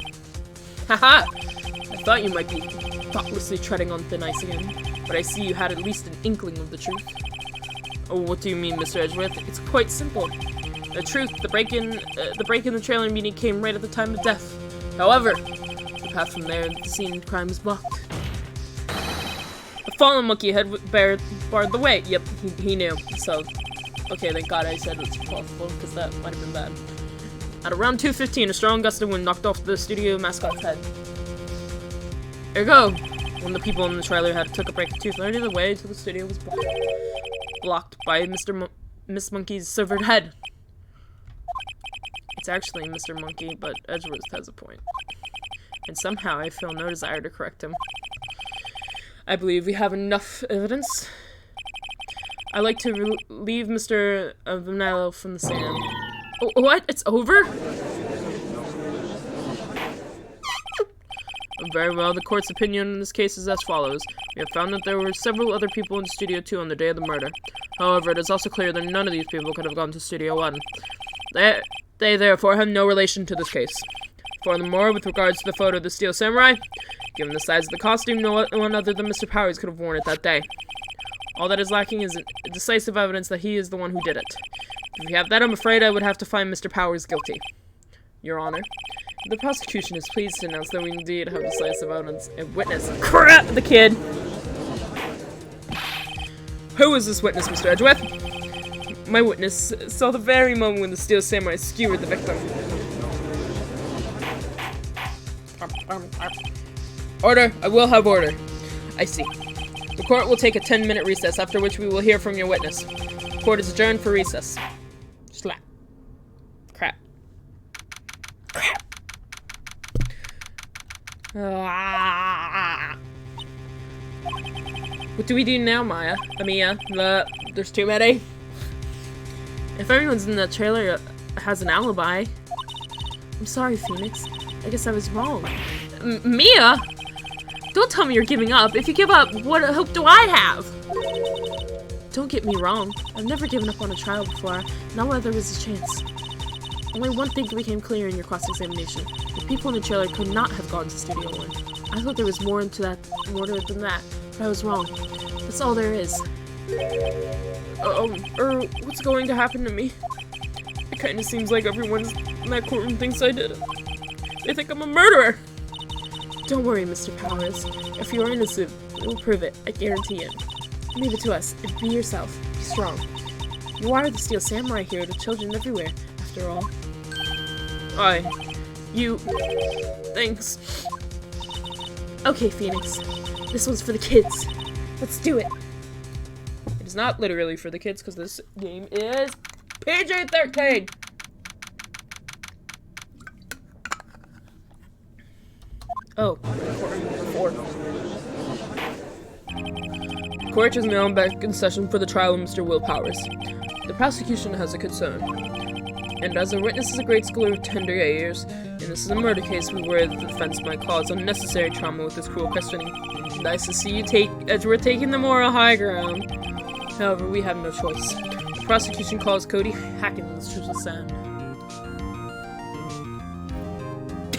Haha! I thought you might be thoughtlessly treading on thin ice again, but I see you had at least an inkling of the truth. Oh, what do you mean, Mr. Edgeworth? It's quite simple. The truth, the break in the trailer meeting came right at the time of death. However, the path from there to the scene of the crime was blocked. A fallen monkey had barred the way. Yep, he knew. So, okay, thank God I said it's possible, because that might have been bad. At around 2:15, a strong gust of wind knocked off the studio mascot's head. There you go! One of the people in the trailer took a break at 2:30. The way to the studio was blocked by Miss Monkey's severed head. It's actually Mr. Monkey, but Edgeworth has a point. And somehow I feel no desire to correct him. I believe we have enough evidence. I like to relieve Mr. Vanillo from the sand. Oh, what? It's over? Very well, the court's opinion in this case is as follows. We have found that there were several other people in Studio 2 on the day of the murder. However, it is also clear that none of these people could have gone to Studio 1. They therefore have no relation to this case. Furthermore, with regards to the photo of the Steel Samurai, given the size of the costume, no one other than Mr. Powers could have worn it that day. All that is lacking is decisive evidence that he is the one who did it. If we have that, I'm afraid I would have to find Mr. Powers guilty. Your Honor, the prosecution is pleased to announce that we indeed have decisive evidence and witness. Crap! The kid! Who is this witness, Mr. Edgeworth? My witness saw the very moment when the Steel Samurai skewered the victim. Order! I will have order. I see. The court will take a 10-minute recess, after which we will hear from your witness. Court is adjourned for recess. Slap. Crap. Crap. What do we do now, Mia? There's too many. If everyone's in the trailer has an alibi. I'm sorry, Phoenix. I guess I was wrong. Mia? Don't tell me you're giving up. If you give up, what hope do I have? Don't get me wrong. I've never given up on a trial before, not while there was a chance. Only one thing became clear in your cross-examination. The people in the trailer could not have gone to Studio 1. I thought there was more than that, but I was wrong. That's all there is. What's going to happen to me? It kinda seems like everyone in that courtroom thinks I did it. They think I'm a murderer! Don't worry, Mr. Powers. If you are innocent, we'll prove it. I guarantee it. Leave it to us, and be yourself. Be strong. You are the Steel Samurai hero to children everywhere, after all. Thanks. Okay, Phoenix. This one's for the kids. Let's do it. It is not literally for the kids, because this game is PG-13. Oh, court. Court is now back in session for the trial of Mr. Will Powers. The prosecution has a concern. And as our witness is a grade schooler of tender years, and this is a murder case, we worry that the defense might cause unnecessary trauma with this cruel questioning. Nice to see you Edgeworth taking the moral high ground. However, we have no choice. The prosecution calls Cody Hackins to the stand.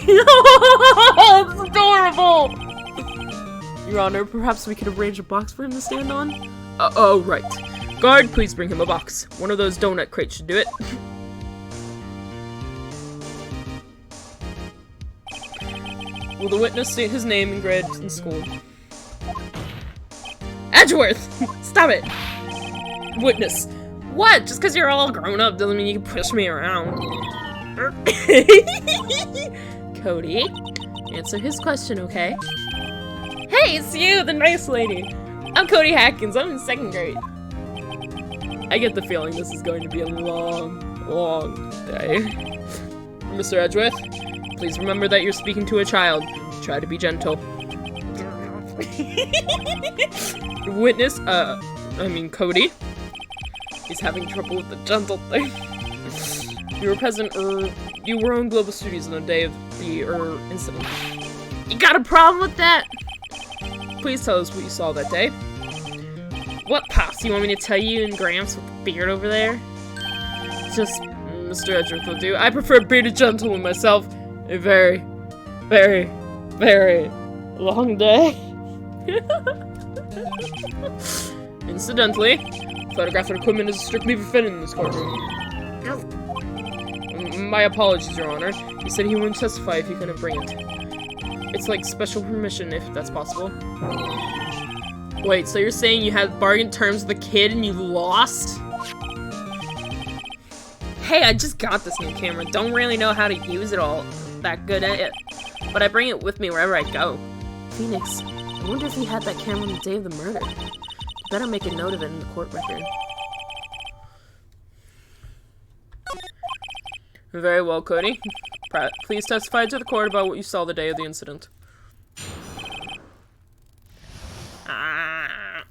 It's adorable! Your Honor, perhaps we could arrange a box for him to stand on? Oh, right. Guard, please bring him a box. One of those donut crates should do it. Will the witness state his name and grades in school? Edgeworth! Stop it! Witness. What? Just because you're all grown up doesn't mean you can push me around. Cody, answer his question, okay? Hey, it's you, the nice lady. I'm Cody Hackins. I'm in 2nd grade. I get the feeling this is going to be a long, long day. Mr. Edgeworth, please remember that you're speaking to a child. Try to be gentle. Witness, Cody. He's having trouble with the gentle thing. You were present, you were on Global Studios on the day of the, incident. You got a problem with that? Please tell us what you saw that day. What, Pops? You want me to tell you and Gramps with the beard over there? Just Mr. Edgeworth will do. I prefer being a gentleman myself. A very, very, very long day. Incidentally, photographic equipment is strictly forbidden in this courtroom. My apologies, Your Honor. He said he wouldn't testify if he couldn't bring it. It's like special permission, if that's possible. Wait, so you're saying you had bargain terms with the kid and you lost? Hey, I just got this new camera. Don't really know how to use it all that good at it. But I bring it with me wherever I go. Phoenix, I wonder if he had that camera on the day of the murder. Better make a note of it in the court record. Very well, Cody. Please testify to the court about what you saw the day of the incident. I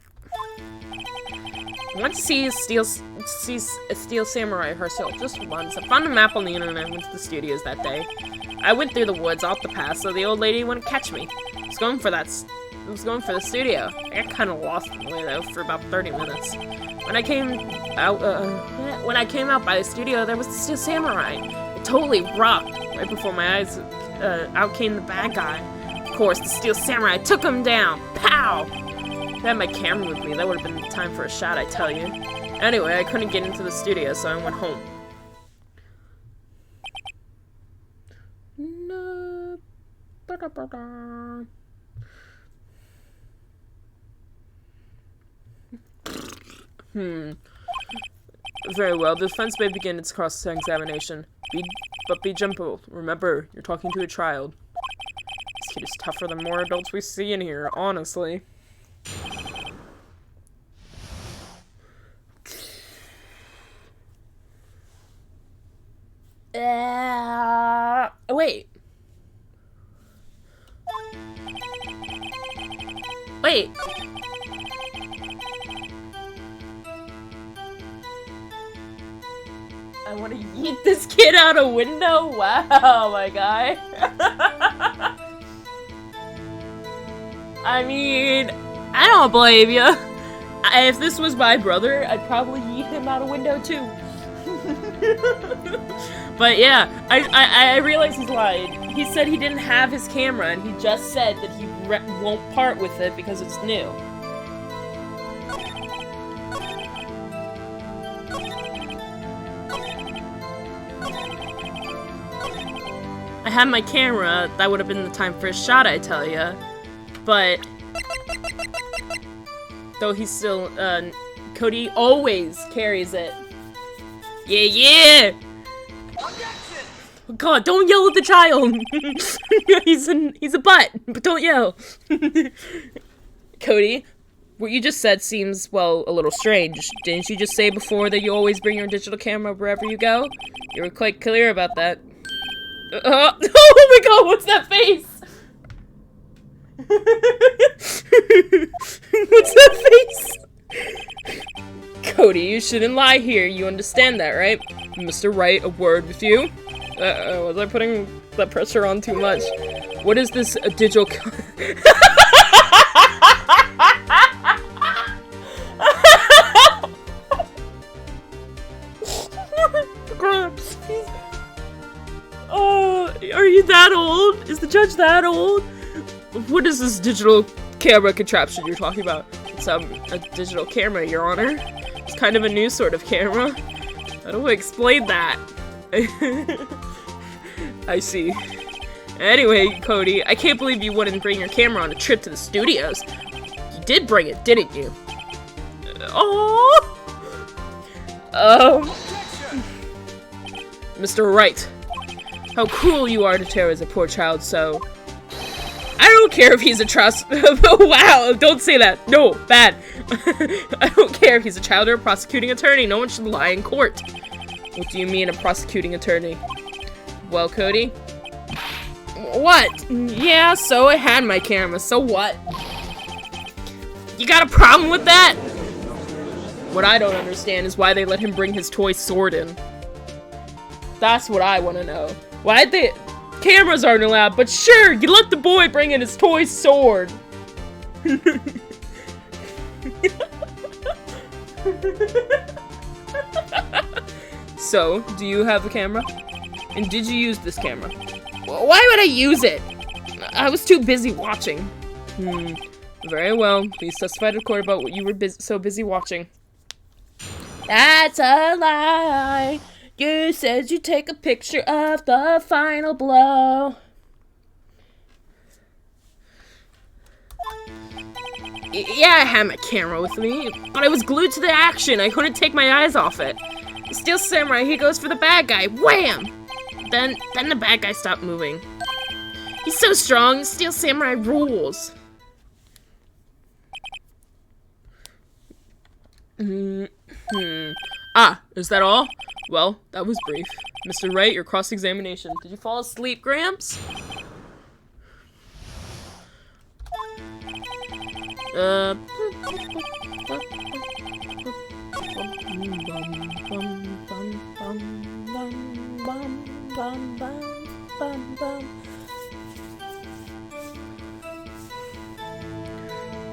went to see a steel samurai herself just once. I found a map on the internet and went to the studios that day. I went through the woods off the path so the old lady wouldn't catch me. I was going for the studio. I got kind of lost in the way though for about 30 minutes. When I came out by the studio, there was the steel samurai. It totally rocked. Right before my eyes, out came the bad guy. Of course, the steel samurai took him down. Pow! If I had my camera with me, that would have been time for a shot, I tell you. Anyway, I couldn't get into the studio, so I went home. Very well, the defense may begin its cross-examination. But be gentle. Remember, you're talking to a child. This kid is tougher than more adults we see in here, honestly. Wait. Wait. I want to yeet this kid out a window? Wow, my guy. I mean, I don't blame you. If this was my brother, I'd probably yeet him out a window too. But yeah, I realize he's lying. He said he didn't have his camera, and he just said that he won't part with it because it's new. I had my camera, that would have been the time for a shot, I tell ya. But though he's still, Cody always carries it. Yeah! Oh God, don't yell at the child! he's a butt, but don't yell. Cody, what you just said seems, well, a little strange. Didn't you just say before that you always bring your digital camera wherever you go? You were quite clear about that. Oh my God, what's that face? What's that face? Cody, you shouldn't lie here. You understand that, right? Mr. Wright, a word with you. Was I putting the pressure on too much? What is this digital? Are you that old? Is the judge that old? What is this digital camera contraption you're talking about? It's a digital camera, Your Honor. It's kind of a new sort of camera. How do I explain that? I see. Anyway, Cody, I can't believe you wouldn't bring your camera on a trip to the studios. You did bring it, didn't you? Mr. Wright, how cruel you are to terrorize a poor child, so... I don't care if he's a trust- Wow, don't say that. No, bad. I don't care if he's a child or a prosecuting attorney. No one should lie in court. What do you mean, a prosecuting attorney? Well, Cody? What? Yeah, so I had my camera, so what? You got a problem with that? What I don't understand is why they let him bring his toy sword in. That's what I want to know. Why they... Cameras aren't allowed, but sure, you let the boy bring in his toy sword. So, do you have a camera? And did you use this camera? Why would I use it? I was too busy watching. Very well. Please testify to court about what you were so busy watching. That's a lie. You said you'd take a picture of the final blow. Yeah, I had my camera with me, but I was glued to the action. I couldn't take my eyes off it. The Steel Samurai, he goes for the bad guy. Wham! Then the bad guy stopped moving. He's so strong. The Steel Samurai rules. Ah, is that all? Well, that was brief. Mr. Wright, your cross-examination. Did you fall asleep, Gramps?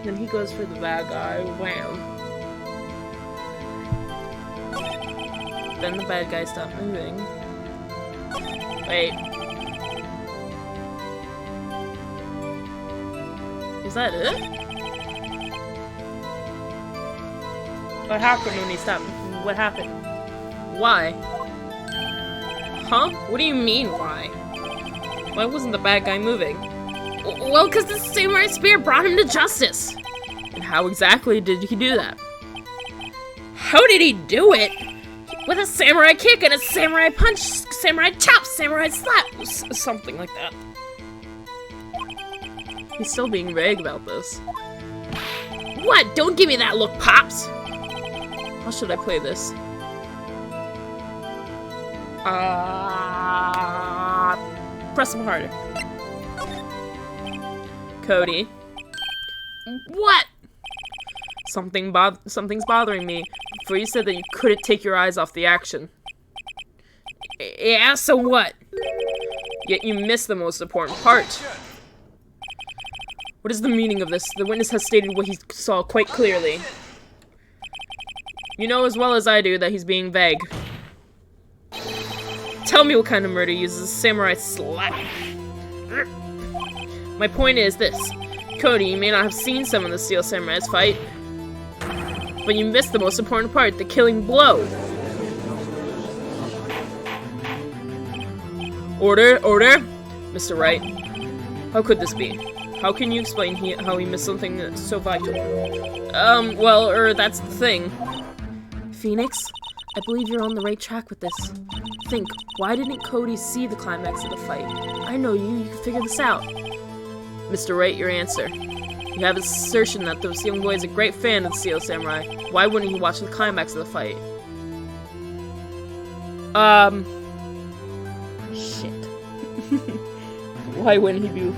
Then he goes for the bad guy. Wham. Then the bad guy stopped moving. Wait. Is that it? What happened when he stopped? What happened? Why? Huh? What do you mean, why? Why wasn't the bad guy moving? Well, because the samurai spear brought him to justice. And how exactly did he do that? How did he do it? With a samurai kick and a samurai punch, samurai chop, samurai slap, something like that. He's still being vague about this. What? Don't give me that look, Pops! How should I play this? Press him harder. Cody. What? Something's bothering me. Before you said that you couldn't take your eyes off the action. Yeah, so what? Yet you missed the most important part. What is the meaning of this? The witness has stated what he saw quite clearly. You know as well as I do that he's being vague. Tell me what kind of murder uses a samurai slap. My point is this. Cody, you may not have seen some of the Steel Samurai's fight, but you missed the most important part, the killing blow. Order, order! Mr. Wright, how could this be? How can you explain how he missed something that's so vital? That's the thing. Phoenix, I believe you're on the right track with this. Think, why didn't Cody see the climax of the fight? I know you can figure this out. Mr. Wright, your answer. You have an assertion that this young boy is a great fan of the Steel Samurai. Why wouldn't he watch the climax of the fight? Shit. Why wouldn't he be...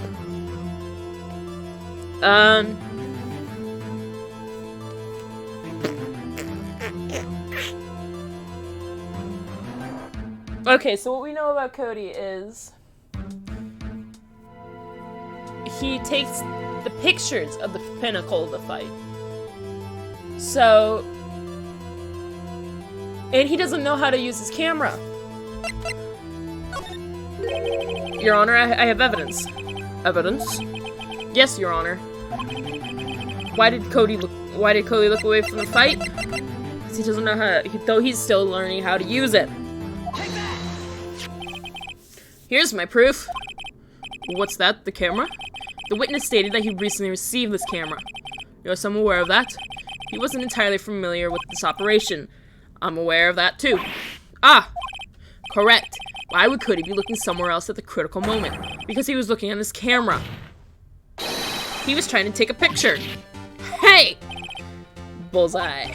Okay, so what we know about Cody is... he takes the pictures of the pinnacle of the fight. So... and he doesn't know how to use his camera. Your Honor, I have evidence. Evidence? Yes, Your Honor. Why did Cody look away from the fight? Because he doesn't know how to, though he's still learning how to use it. Here's my proof. What's that? The camera? The witness stated that he recently received this camera. Yes, I'm aware of that. He wasn't entirely familiar with this operation. I'm aware of that too. Ah! Correct. Why would Cody be looking somewhere else at the critical moment? Because he was looking at his camera. He was trying to take a picture. Hey! Bullseye.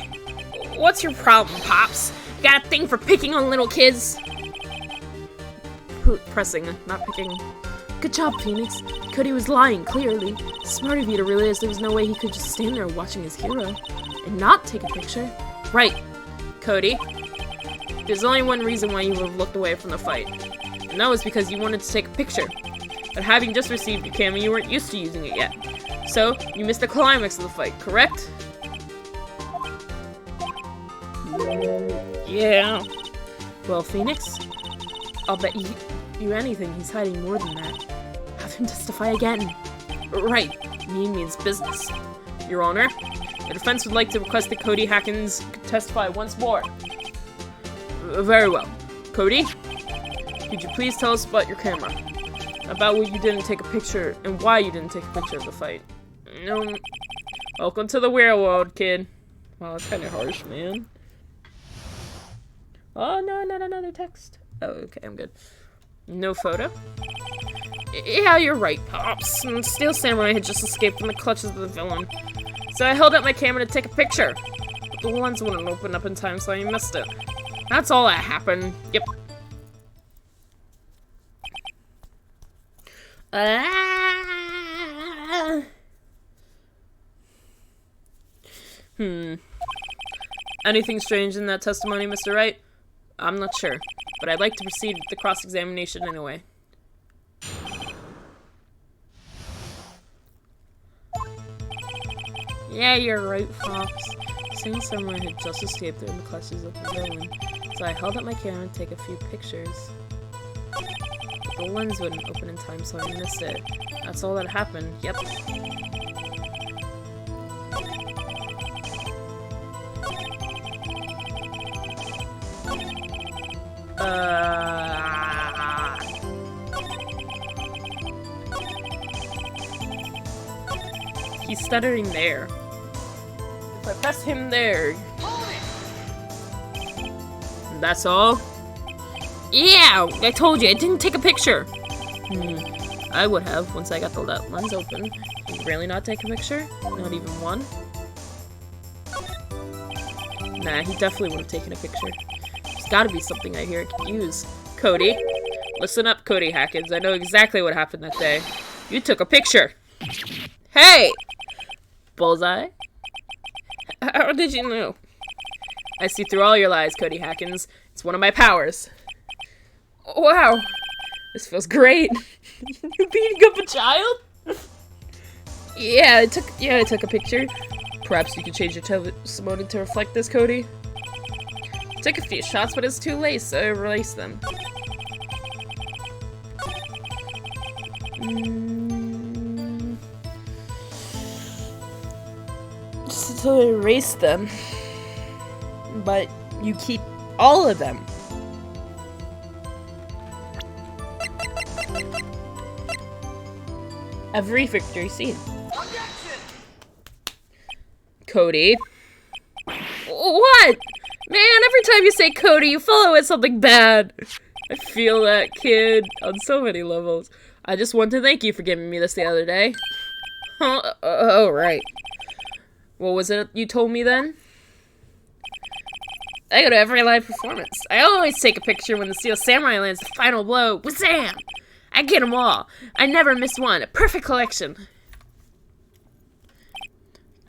What's your problem, Pops? You got a thing for picking on little kids? Pressing, not picking. Good job, Phoenix. Cody was lying, clearly. Smart of you to realize there was no way he could just stand there watching his hero and not take a picture. Right, Cody. There's only one reason why you would have looked away from the fight, and that was because you wanted to take a picture. But having just received your camera, you weren't used to using it yet. So, you missed the climax of the fight, correct? Yeah. Well, Phoenix, I'll bet you anything he's hiding more than that. Have him testify again. Right. Means business. Your Honor, the defense would like to request that Cody Hackins testify once more. Very well. Cody, could you please tell us about your camera? About what you didn't take a picture and why you didn't take a picture of the fight. No. Welcome to the real world, kid. Wow, that's kind of harsh, man. Oh, no, not another text. Oh, okay, I'm good. No photo? Yeah, you're right, Pops. Steel Samurai had just escaped from the clutches of the villain. So I held up my camera to take a picture. But the lens wouldn't open up in time, so I missed it. That's all that happened. Yep. Anything strange in that testimony, Mr. Wright? I'm not sure, but I'd like to proceed with the cross-examination anyway. Yeah, you're right, Pops. Steel Samurai had just escaped in the clutches of the villain, so I held up my camera to take a few pictures. But the lens wouldn't open in time, so I missed it. That's all that happened. Yep. He's stuttering there. If I press him there... That's all? Yeah! I told you, I didn't take a picture! I would have, once I got the lens open. Did you really not take a picture? Not even one? Nah, he definitely would have taken a picture. There's gotta be something I hear I can use. Cody. Listen up, Cody Hackins. I know exactly what happened that day. You took a picture! Hey! Bullseye? How did you know? I see through all your lies, Cody Hackins. It's one of my powers. Wow. This feels great. You beating up a child? Yeah, I took a picture. Perhaps you could change your testimony to reflect this, Cody. I took a few shots, but it's too late, so I erased them. So I erased them. But you keep all of them. Every victory scene. Cody. What? Man, every time you say Cody, you follow with something bad. I feel that, kid, on so many levels. I just want to thank you for giving me this the other day. Huh? Oh, right. What was it you told me then? I go to every live performance. I always take a picture when the Steel Samurai lands the final blow. Wazam! I get them all. I never miss one. A perfect collection.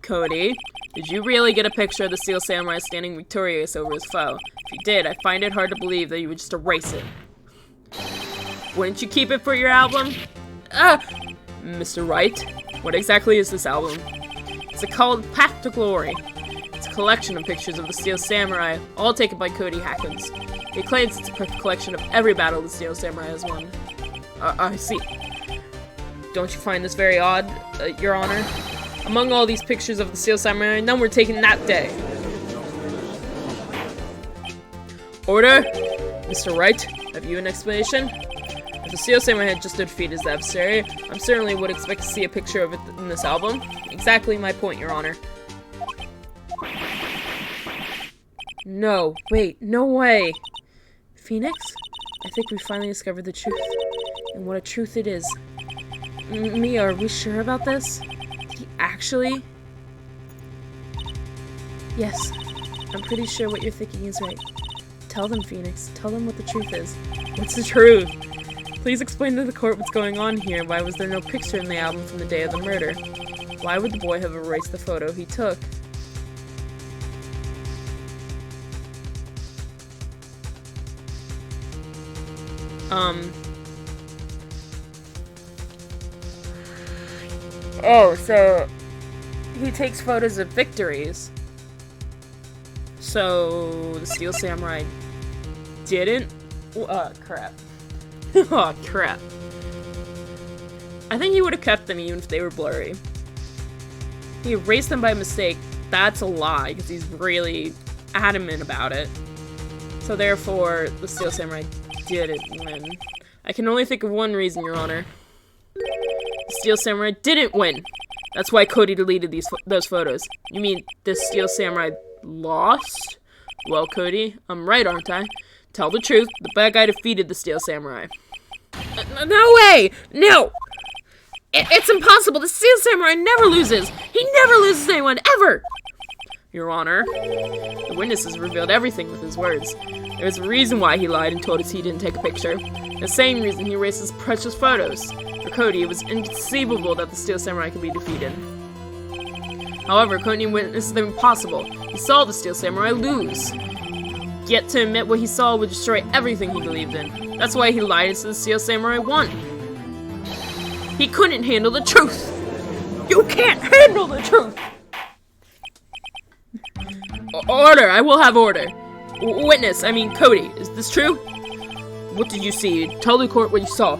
Cody, did you really get a picture of the Steel Samurai standing victorious over his foe? If you did, I find it hard to believe that you would just erase it. Wouldn't you keep it for your album? Mr. Wright, what exactly is this album? It's called Path to Glory. It's a collection of pictures of the Steel Samurai, all taken by Cody Hackins. He claims it's a perfect collection of every battle the Steel Samurai has won. I see. Don't you find this very odd, Your Honor? Among all these pictures of the Steel Samurai, none were taken that day. Order? Mr. Wright, have you an explanation? If the Steel Samurai had just defeated his adversary, I certainly would expect to see a picture of it in this album. Exactly my point, Your Honor. No, wait, no way. Phoenix? I think we finally discovered the truth. And what a truth it is. Mia, are we sure about this? Did he actually? Yes, I'm pretty sure what you're thinking is right. Tell them, Phoenix. Tell them what the truth is. What's the truth? Please explain to the court what's going on here. Why was there no picture in the album from the day of the murder? Why would the boy have erased the photo he took? Oh, so he takes photos of victories. So the Steel Samurai didn't? Crap. Oh, crap. I think he would have kept them even if they were blurry. He erased them by mistake. That's a lie, because he's really adamant about it. So therefore, the Steel Samurai didn't win. I can only think of one reason, Your Honor. The Steel Samurai didn't win! That's why Cody deleted those photos. You mean the Steel Samurai lost? Well, Cody, I'm right, aren't I? Tell the truth, the bad guy defeated the Steel Samurai. No way! No! It's impossible! The Steel Samurai never loses! He never loses anyone, ever! Your Honor, the witnesses revealed everything with his words. There's a reason why he lied and told us he didn't take a picture. The same reason he erased his precious photos. For Cody, it was inconceivable that the Steel Samurai could be defeated. However, Cody witnessed the impossible. He saw the Steel Samurai lose. Yet to admit what he saw would destroy everything he believed in. That's why he lied and said the Steel Samurai won. He couldn't handle the truth. You can't handle the truth. Order! I will have order. Witness, I mean Cody, is this true? What did you see? Tell the court what you saw.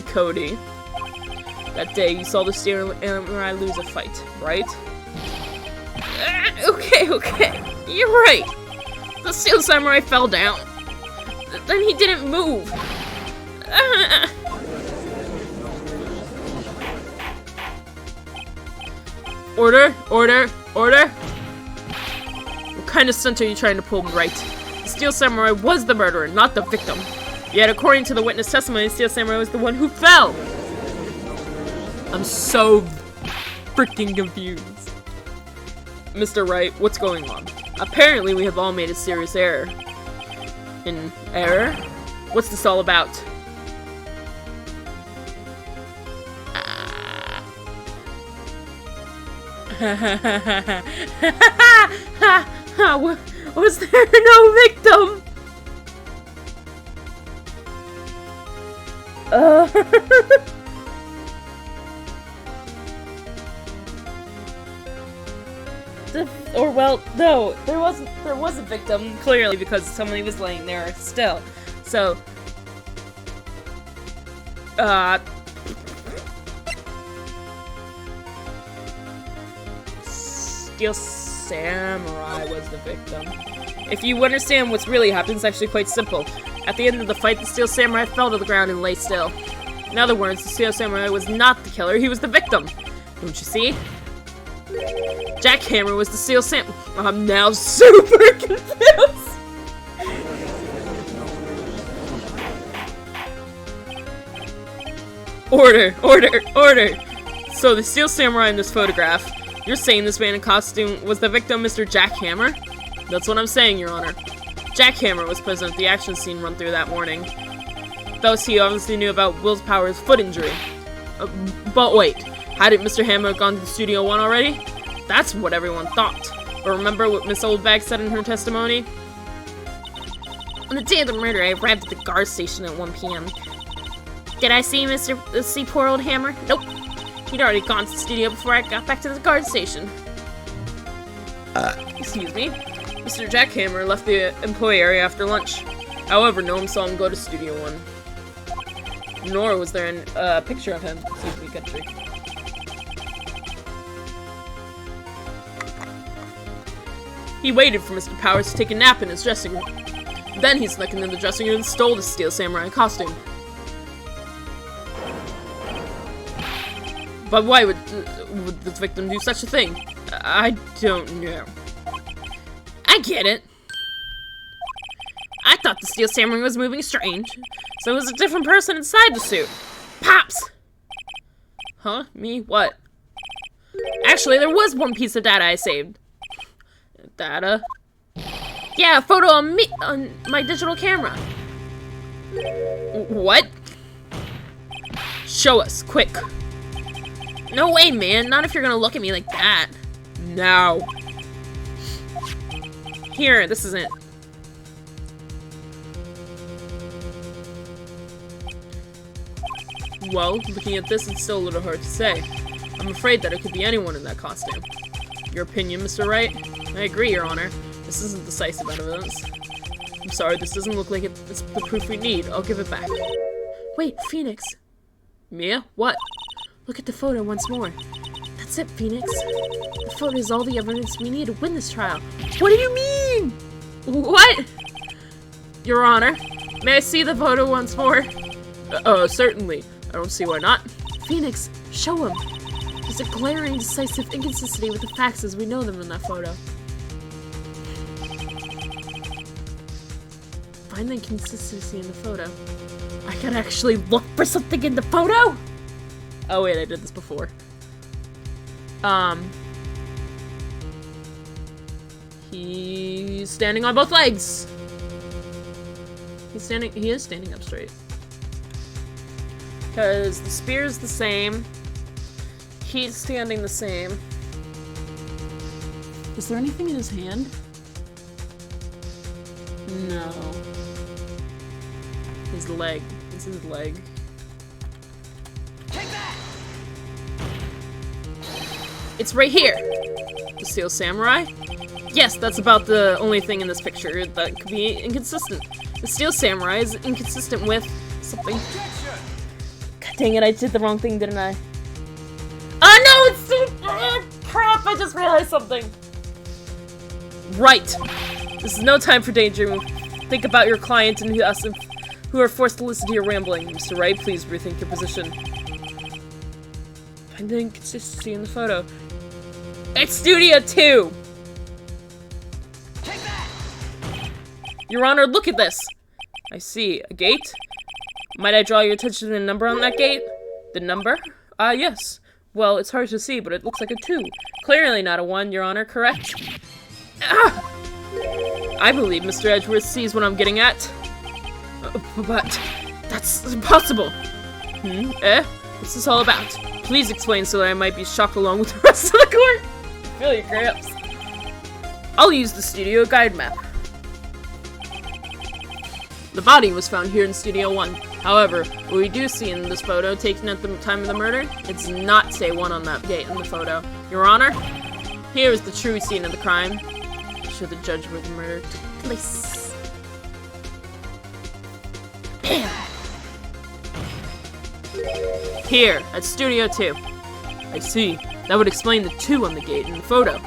Cody, that day you saw the Steel Samurai lose a fight, right? Okay, you're right. The Steel Samurai fell down. Then he didn't move. Order. What kind of stunt are you trying to pull, Wright? The Steel Samurai was the murderer, not the victim. Yet, according to the witness testimony, the Steel Samurai was the one who fell. I'm so freaking confused. Mr. Wright, what's going on? Apparently, we have all made a serious error. An error? What's this all about? Was there no victim? Or well, no, there was a victim, clearly, because somebody was laying there still. So, Steel Samurai was the victim. If you understand what's really happened, it's actually quite simple. At the end of the fight, the Steel Samurai fell to the ground and lay still. In other words, the Steel Samurai was not the killer, he was the victim. Don't you see? Jackhammer was the Steel Samurai. I'm now super confused! Order! So the Steel Samurai in this photograph, you're saying this man in costume was the victim, Mr. Jackhammer? That's what I'm saying, Your Honor. Jackhammer was present at the action scene run through that morning. Thus, he obviously knew about Will's Power's foot injury. But wait, hadn't Mr. Hammer gone to the Studio 1 already? That's what everyone thought. But remember what Miss Oldbag said in her testimony? On the day of the murder, I arrived at the guard station at 1 p.m. Did I see poor old Hammer? Nope. He'd already gone to the studio before I got back to the guard station. Excuse me. Mr. Jackhammer left the employee area after lunch. However, no one saw him go to Studio 1. Nor was there a picture of him. Excuse me, country. He waited for Mr. Powers to take a nap in his dressing room. Then he snuck into the dressing room and stole the Steel Samurai costume. But why would the victim do such a thing? I don't know. I get it. I thought the Steel Samurai was moving strange, so it was a different person inside the suit. Pops! Huh? Me? What? Actually, there was one piece of data I saved. Data? Yeah, a photo on me on my digital camera. What? Show us, quick. No way, man. Not if you're gonna look at me like that. No. Here, this isn't. Well, looking at this, it's still a little hard to say. I'm afraid that it could be anyone in that costume. Your opinion, Mr. Wright? I agree, Your Honor. This isn't decisive evidence. I'm sorry, this doesn't look like it's the proof we need. I'll give it back. Wait, Phoenix. Mia? What? Look at the photo once more. That's it, Phoenix. The photo is all the evidence we need to win this trial. What do you mean? What? Your Honor, may I see the photo once more? Certainly. I don't see why not. Phoenix, show him. There's a glaring, decisive inconsistency with the facts as we know them in that photo. Find the inconsistency in the photo. I can actually look for something in the photo? Oh wait, I did this before. He's standing on both legs. He is standing up straight. Because the spear's the same. He's standing the same. Is there anything in his hand? No. His leg. This is his leg. Take that! It's right here! The Steel Samurai? Yes, that's about the only thing in this picture that could be inconsistent. The Steel Samurai is inconsistent with something. God dang it, I did the wrong thing, didn't I? Oh no, it's so crap, I just realized something. Right. This is no time for daydreaming. Think about your client and us who are forced to listen to your rambling. Mr. Wright, please rethink your position. Find the inconsistency in the photo. It's Studio 2! Take that! Your Honor, look at this! I see. A gate? Might I draw your attention to the number on that gate? The number? Yes. Well, it's hard to see, but it looks like a 2. Clearly not a 1, Your Honor, correct? Ah! I believe Mr. Edgeworth sees what I'm getting at. But that's impossible. What's this all about? Please explain so that I might be shocked along with the rest of the court. I feel your cramps. I'll use the studio guide map. The body was found here in Studio 1. However, what we do see in this photo taken at the time of the murder, it does not say 1 on that gate in the photo. Your Honor, here is the true scene of the crime. Show the judge where the murder took place. Bam! Here, at Studio 2. I see. That would explain the 2 on the gate in the photo.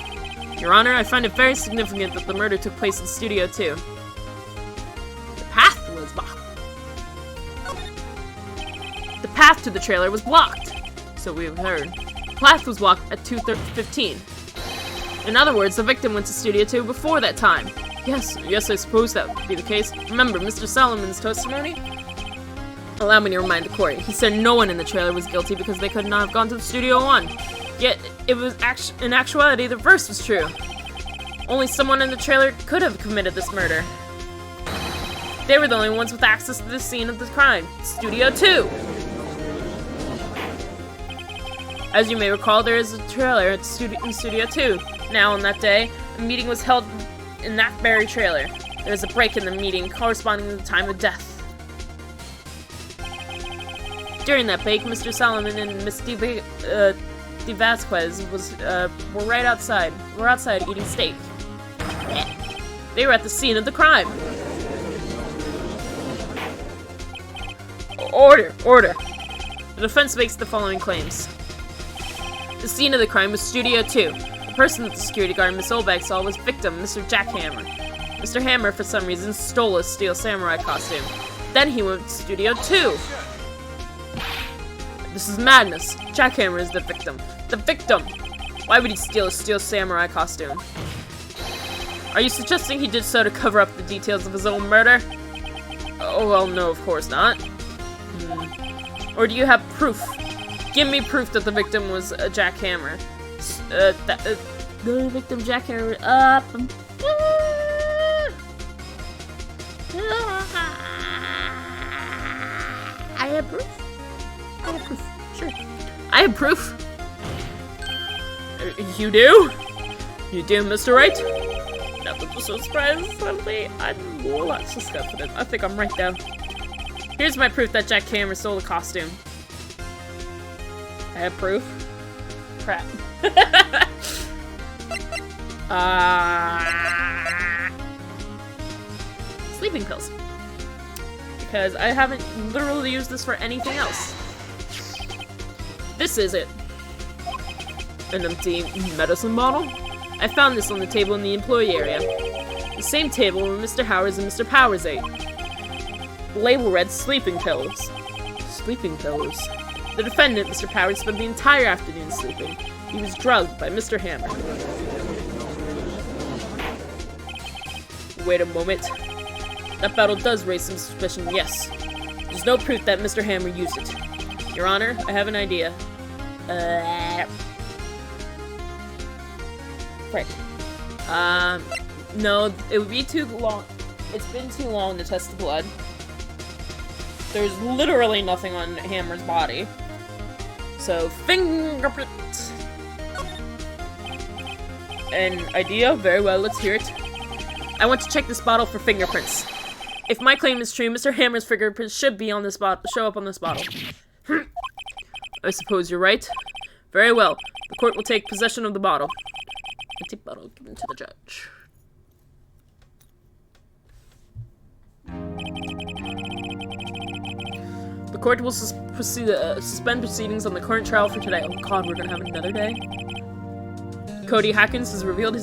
Your Honor, I find it very significant that the murder took place in Studio 2. The path was blocked. The path to the trailer was blocked. So we have heard. The path was blocked at 2:15. In other words, the victim went to Studio 2 before that time. Yes, I suppose that would be the case. Remember, Mr. Solomon's testimony? Allow me to remind the court. He said no one in the trailer was guilty because they could not have gone to the Studio 1. Yet, it was in actuality, the reverse was true. Only someone in the trailer could have committed this murder. They were the only ones with access to the scene of the crime. Studio 2! As you may recall, there is a trailer in Studio 2. Now, on that day, a meeting was held in that very trailer. There was a break in the meeting corresponding to the time of death. During that break, Mr. Solomon and Miss De Vasquez were right outside. Were outside eating steak. They were at the scene of the crime. Order! The defense makes the following claims. The scene of the crime was Studio 2. The person that the security guard Miss Olbeck saw was victim, Mr. Jack Hammer. Mr. Hammer, for some reason, stole a Steel Samurai costume. Then he went to Studio 2. This is madness. Jack Hammer is the victim. The victim! Why would he steal a Steel Samurai costume? Are you suggesting he did so to cover up the details of his own murder? Oh, well, no, of course not. Or do you have proof? Give me proof that the victim was Jack Hammer. The victim Jack Hammer. I have proof. Sure. I have proof. You do? You do, Mr. Wright? Nothing was so surprised. Suddenly, I'm more or less just confident. I think I'm right, though. Here's my proof that Jack Hammer stole the costume. I have proof. Crap. Sleeping pills. Because I haven't literally used this for anything else. This is it. An empty medicine bottle? I found this on the table in the employee area. The same table where Mr. Howers and Mr. Powers ate. The label read sleeping pills. Sleeping pills? The defendant, Mr. Powers, spent the entire afternoon sleeping. He was drugged by Mr. Hammer. Wait a moment. That bottle does raise some suspicion, yes. There's no proof that Mr. Hammer used it. Your Honor, I have an idea. Right. No, it would be too long. It's been too long to test the blood. There's literally nothing on Hammer's body. So, fingerprints. An idea? Very well, let's hear it. I want to check this bottle for fingerprints. If my claim is true, Mr. Hammer's fingerprints should be on this bottle. Show up on this bottle. I suppose you're right. Very well. The court will take possession of the bottle. Empty bottle given to the judge. The court will suspend proceedings on the current trial for today. Oh god, we're gonna have another day? Cody Hackins has revealed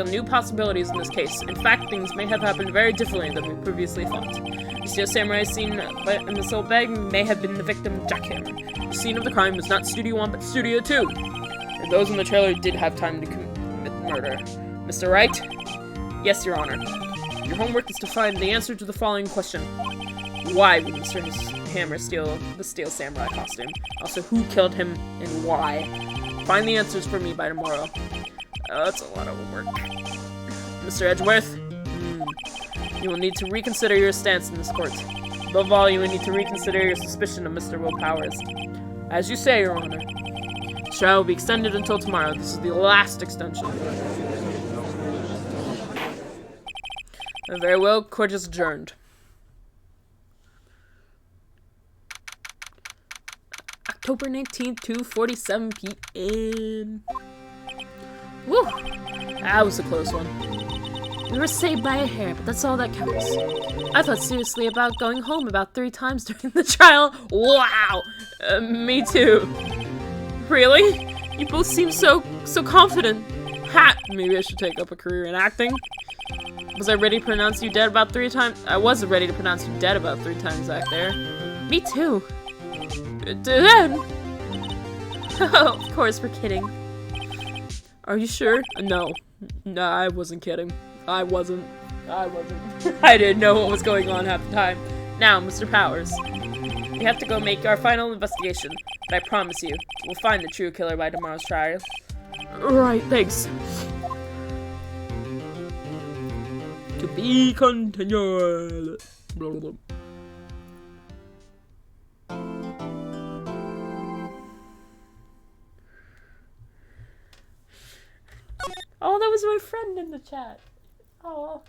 new possibilities in this case. In fact, things may have happened very differently than we previously thought. The steel samurai seen in the soul bag may have been the victim, Jackhammer. The scene of the crime was not Studio 1, but Studio 2. And those in the trailer did have time to commit murder. Mr. Wright? Yes, Your Honor. Your homework is to find the answer to the following question. Why would Mr. Hammer steal the steel samurai costume? Also, who killed him and why? Find the answers for me by tomorrow. That's a lot of homework. Mr. Edgeworth? You will need to reconsider your stance in this court. Above all, you will need to reconsider your suspicion of Mr. Will Powers. As you say, Your Honor. The trial will be extended until tomorrow. This is the last extension. Very well, court is adjourned. October 19th, 2:47 p.m. Woo! That was a close one. We were saved by a hair, but that's all that counts. I thought seriously about going home about 3 times during the trial. Wow! Me too. Really? You both seem so confident. Ha! Maybe I should take up a career in acting. Was I ready to pronounce you dead about 3 times? I was ready to pronounce you dead about 3 times back there. Me too. Dead? Oh, of course, we're kidding. Are you sure? No. No, I wasn't kidding. I wasn't. I didn't know what was going on half the time. Now, Mr. Powers. We have to go make our final investigation, but I promise you, we'll find the true killer by tomorrow's trial. Right, thanks. To be continued. Blah, blah, blah. Oh, that was my friend in the chat. Oh.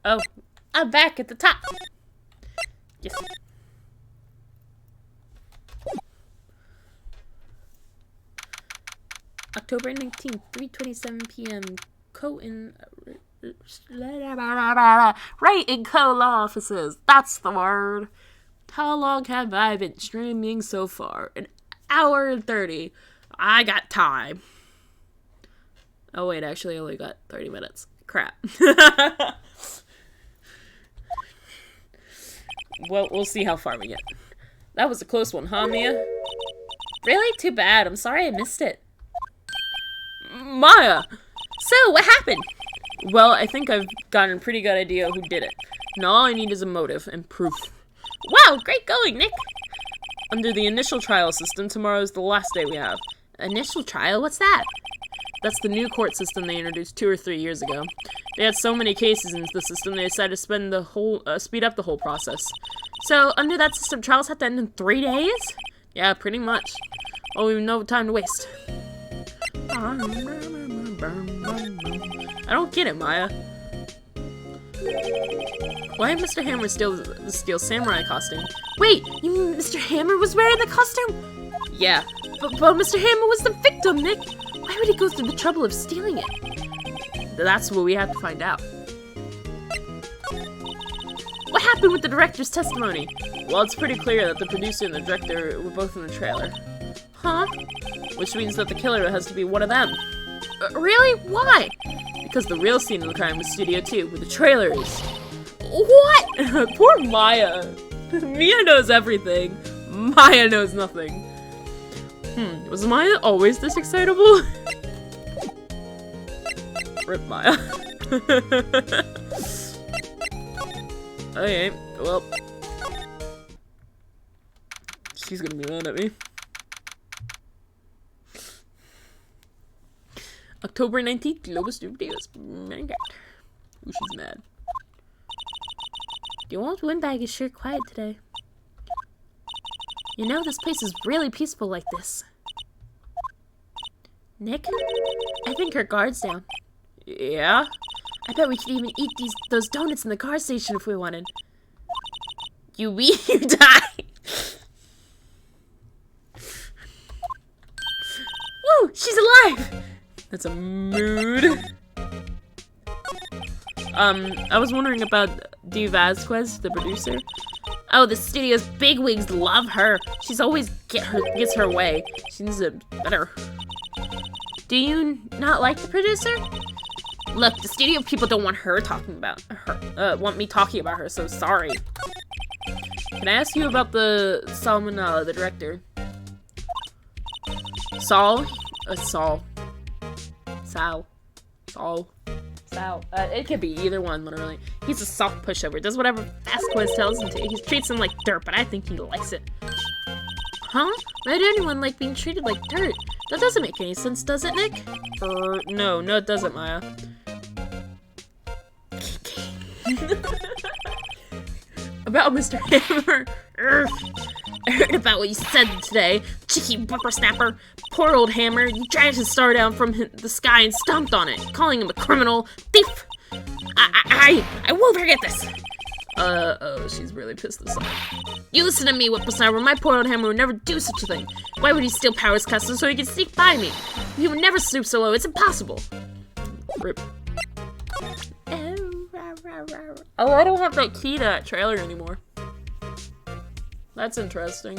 Oh, I'm back at the top. Yes. October 19th, 3:27 p.m. Wright and Co. law offices. That's the word. How long have I been streaming so far? 1 hour and 30. I got time. Oh wait, actually I only got 30 minutes. Crap. Well, we'll see how far we get. That was a close one, huh, Mia? Really? Too bad. I'm sorry I missed it. Maya! So, what happened? Well, I think I've gotten a pretty good idea who did it. And all I need is a motive and proof. Wow, great going, Nick! Under the initial trial system, tomorrow is the last day we have. Initial trial? What's that? That's the new court system they introduced 2 or 3 years ago. They had so many cases in the system, they decided to speed up the whole process. So, under that system, trials have to end in 3 days? Yeah, pretty much. Oh, we have no time to waste. I don't get it, Maya. Why did Mr. Hammer steal the Steel Samurai costume? Wait, you mean Mr. Hammer was wearing the costume? Yeah, but Mr. Hammer was the victim, Nick. Why would he go through the trouble of stealing it? That's what we have to find out. What happened with the director's testimony? Well, it's pretty clear that the producer and the director were both in the trailer. Huh? Which means that the killer has to be one of them. Really? Why? Because the real scene of the crime was Studio 2, where the trailer is. What? Poor Maya. Mia knows everything. Maya knows nothing. Was Maya always this excitable? Rip Maya. Okay, well. She's gonna be mad at me. October 19th, Global Studios. Ooh, she's mad. The old windbag is sure quiet today. You know, this place is really peaceful like this. Nick? I think her guard's down. Yeah? I bet we could even eat those donuts in the car station if we wanted. You eat, you die! Woo! She's alive! That's a mood. I was wondering about Dee Vasquez, the producer. Oh, the studio's bigwigs love her. She's always gets her way. She needs to better. Do you not like the producer? Look, the studio people don't want her talking about her. Want me talking about her, so sorry. Can I ask you about the Salmonella, the director? Sal. It could be either one, literally. He's a soft pushover. Does whatever Vasquez tells him to. He treats him like dirt, but I think he likes it. Huh? Why would anyone like being treated like dirt? That doesn't make any sense, does it, Nick? No, it doesn't, Maya. About Mr. Hammer. I heard about what you said today. Cheeky whippersnapper. Poor old Hammer. You dragged his star down from the sky and stomped on it, calling him a criminal thief. I won't forget this. Oh, she's really pissed this off. You listen to me, whippersnapper. My poor old Hammer would never do such a thing. Why would he steal Power's custom so he could sneak by me? He would never stoop so low. It's impossible. Rip. Oh, I don't have that key to that trailer anymore. That's interesting.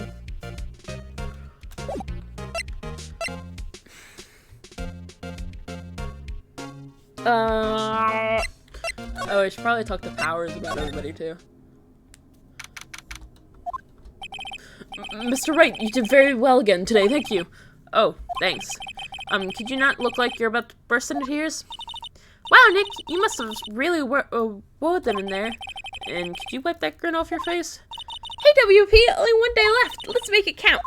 Oh, I should probably talk to Powers about everybody too. Mr. Wright, you did very well again today, thank you. Oh, thanks. Could you not look like you're about to burst into tears? Wow, Nick, you must have really wore them in there. And could you wipe that grin off your face? Hey, WP, only one day left. Let's make it count.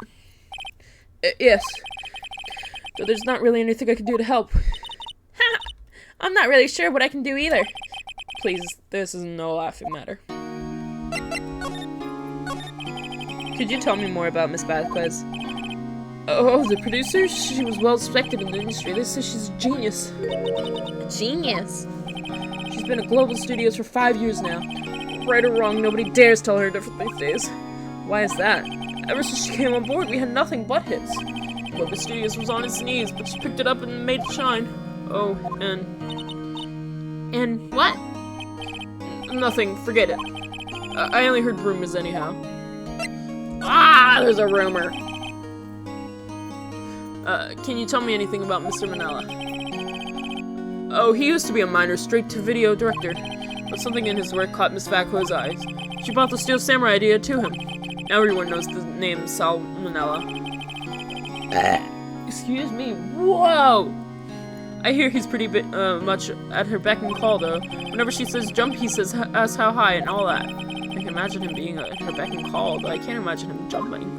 Yes. But there's not really anything I can do to help. I'm not really sure what I can do either. Please, this is no laughing matter. Could you tell me more about Miss Vasquez? Oh, the producer? She was well respected in the industry. They say she's a genius. A genius? She's been at Global Studios for 5 years now. Right or wrong, nobody dares tell her different these days. Why is that? Ever since she came on board, we had nothing but hits. Global Studios was on its knees, but she picked it up and made it shine. Oh, and what? Nothing, forget it. I only heard rumors anyhow. Ah, there's a rumor. Can you tell me anything about Mr. Manella? Oh, he used to be a minor straight-to-video director, but something in his work caught Miss Vasquez's eyes. She brought the Steel Samurai idea to him. Now everyone knows the name Salmonella. Excuse me. Whoa! I hear he's pretty much at her beck and call, though. Whenever she says jump, he says ask how high and all that. I can imagine him being at her beck and call, but I can't imagine him jumping.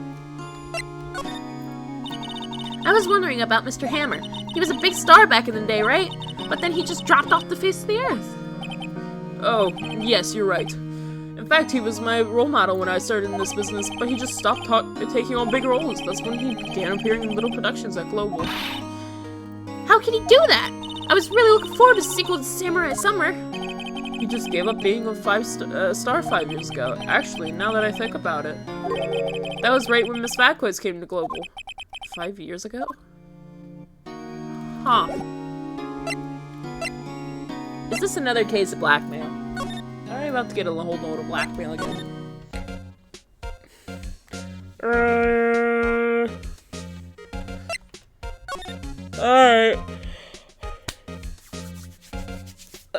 I was wondering about Mr. Hammer. He was a big star back in the day, right? But then he just dropped off the face of the earth. Oh, yes, you're right. In fact, he was my role model when I started in this business, but he just stopped taking on big roles. That's when he began appearing in little productions at Global. How can he do that? I was really looking forward to the sequel to Samurai Summer. He just gave up being a star 5 years ago. Actually, now that I think about it. That was right when Miss Vasquez came to Global. 5 years ago? Huh. Is this another case of blackmail? I'm about to get a whole load of blackmail again. Alright.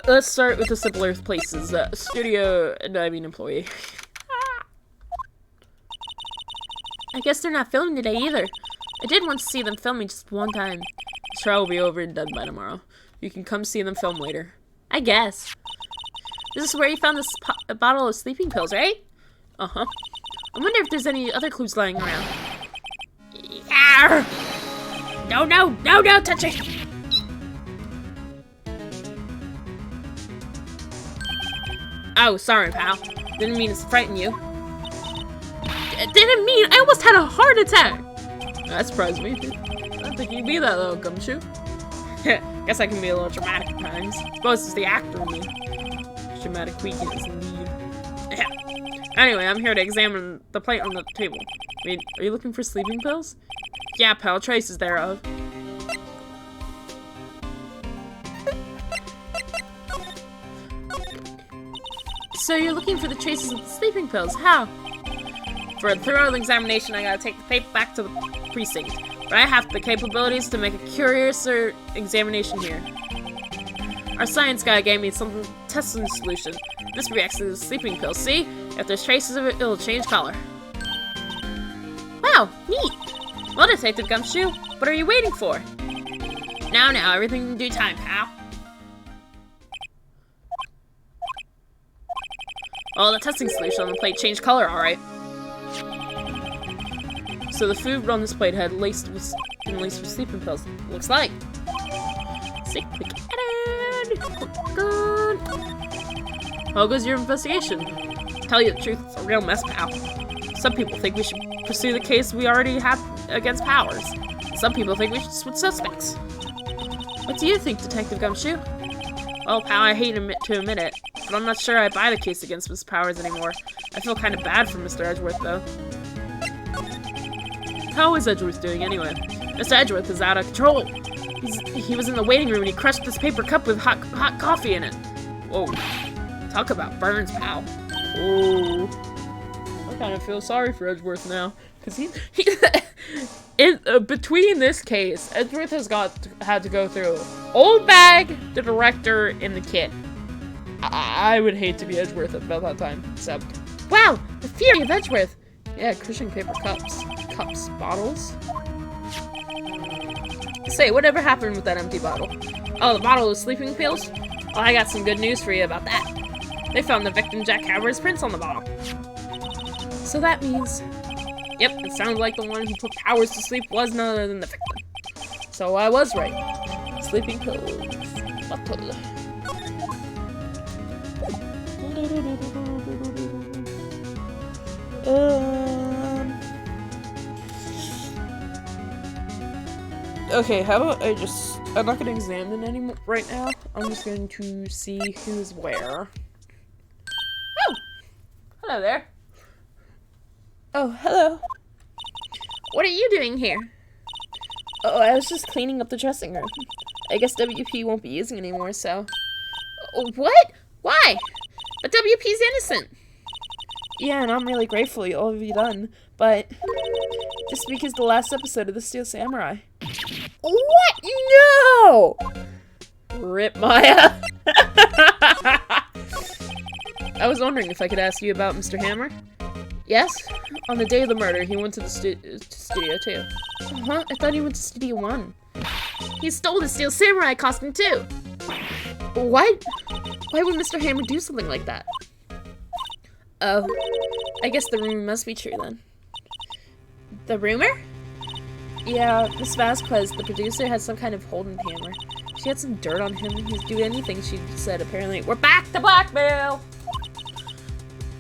Let's start with the simpler places. Studio, I mean employee. I guess they're not filming today either. I did want to see them filming just one time. The trial will be over and done by tomorrow. You can come see them film later. I guess. This is where you found this bottle of sleeping pills, right? Uh-huh. I wonder if there's any other clues lying around. Yarr! No, no, no, no, touch it! Oh, sorry, pal. Didn't mean to frighten you. Didn't mean. I almost had a heart attack. That surprised me. I don't think you'd be that little gumshoe. Guess I can be a little dramatic at times. Suppose it's the actor in me. Dramatic weakness, indeed. Anyway, I'm here to examine the plate on the table. Wait, are you looking for sleeping pills? Yeah, pal. Traces thereof. So you're looking for the traces of the sleeping pills? How? For a thorough examination, I gotta take the paper back to the precinct. But I have the capabilities to make a curiouser examination here. Our science guy gave me some testing solution. This reacts to the sleeping pills. See? If there's traces of it, it'll change color. Wow, neat! Well, Detective Gumshoe, what are you waiting for? Now, everything in due time, pal. Well, the testing solution on the plate changed color, alright. So the food on this plate had been laced with sleeping pills. Looks like. Sick, good. How goes your investigation? Tell you the truth, it's a real mess, pal. Some people think we should pursue the case we already have against Powers. Some people think we should switch suspects. What do you think, Detective Gumshoe? Well, pal, I hate to admit it, but I'm not sure I buy the case against Miss Powers anymore. I feel kind of bad for Mr. Edgeworth, though. How is Edgeworth doing, anyway? Mr. Edgeworth is out of control. He was in the waiting room and he crushed this paper cup with hot coffee in it. Whoa. Talk about burns, pal. Oh. I kind of feel sorry for Edgeworth now. Because between this case, Edgeworth has had to go through Old Bag, the director, and the kid. I would hate to be Edgeworth at about that time. So, wow, the fury of Edgeworth. Yeah, crushing paper cups. Bottles. Say, whatever happened with that empty bottle? Oh, the bottle of sleeping pills? Well, I got some good news for you about that. They found the victim Jack Howard's prints on the bottle. So that means... Yep, it sounds like the one who put Powers to sleep was none other than the victim. So I was right. Sleeping pills. Bottle. Okay, how about I'm not gonna examine anymore right now. I'm just going to see who's where. Oh! Hello there. Oh, hello. What are you doing here? Oh, I was just cleaning up the dressing room. I guess WP won't be using it anymore, so... What? Why? But WP's innocent. Yeah, and I'm really grateful all of you done, but... Just because the last episode of The Steel Samurai. What? No! Rip Maya. I was wondering if I could ask you about Mr. Hammer. Yes? On the day of the murder, he went to the studio too. Uh-huh, I thought he went to Studio 1. He stole the Steel Samurai costume too! What? Why would Mr. Hammer do something like that? Oh, I guess the rumor must be true then. The rumor? Yeah, Miss Vasquez, the producer, had some kind of hold on Hammer. She had some dirt on him and he'd do anything she said, apparently. We're back to blackmail!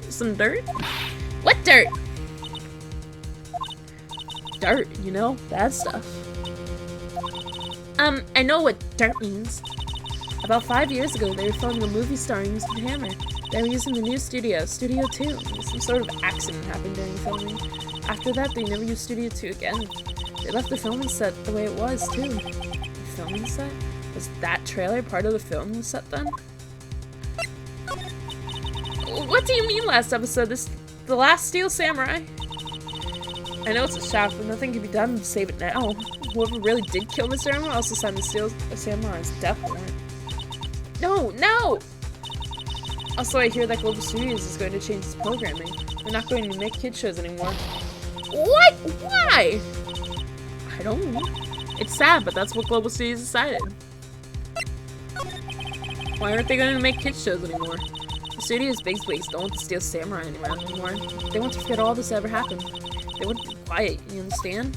Some dirt? What dirt? Dirt, you know? Bad stuff. I know what dirt means. About 5 years ago, they were filming a movie starring Mr. Hammer. They were using the new studio, Studio 2. Some sort of accident happened during filming. After that, they never used Studio 2 again. They left the filming set the way it was, too. The filming set? Was that trailer part of the filming set, then? What do you mean last episode? This the last Steel Samurai? I know it's a shaft, but nothing can be done to save it now. Whoever really did kill Mr. Hammer also signed the Steel Samurai's death warrant. No, no! Also, I hear that Global Studios is going to change its programming. They're not going to make kid shows anymore. What? Why? I don't know. It's sad, but that's what Global Studios decided. Why aren't they going to make kid shows anymore? The studio's big wigs don't want to steal Samurai anymore. They want to forget all this ever happened. They want to be quiet, you understand?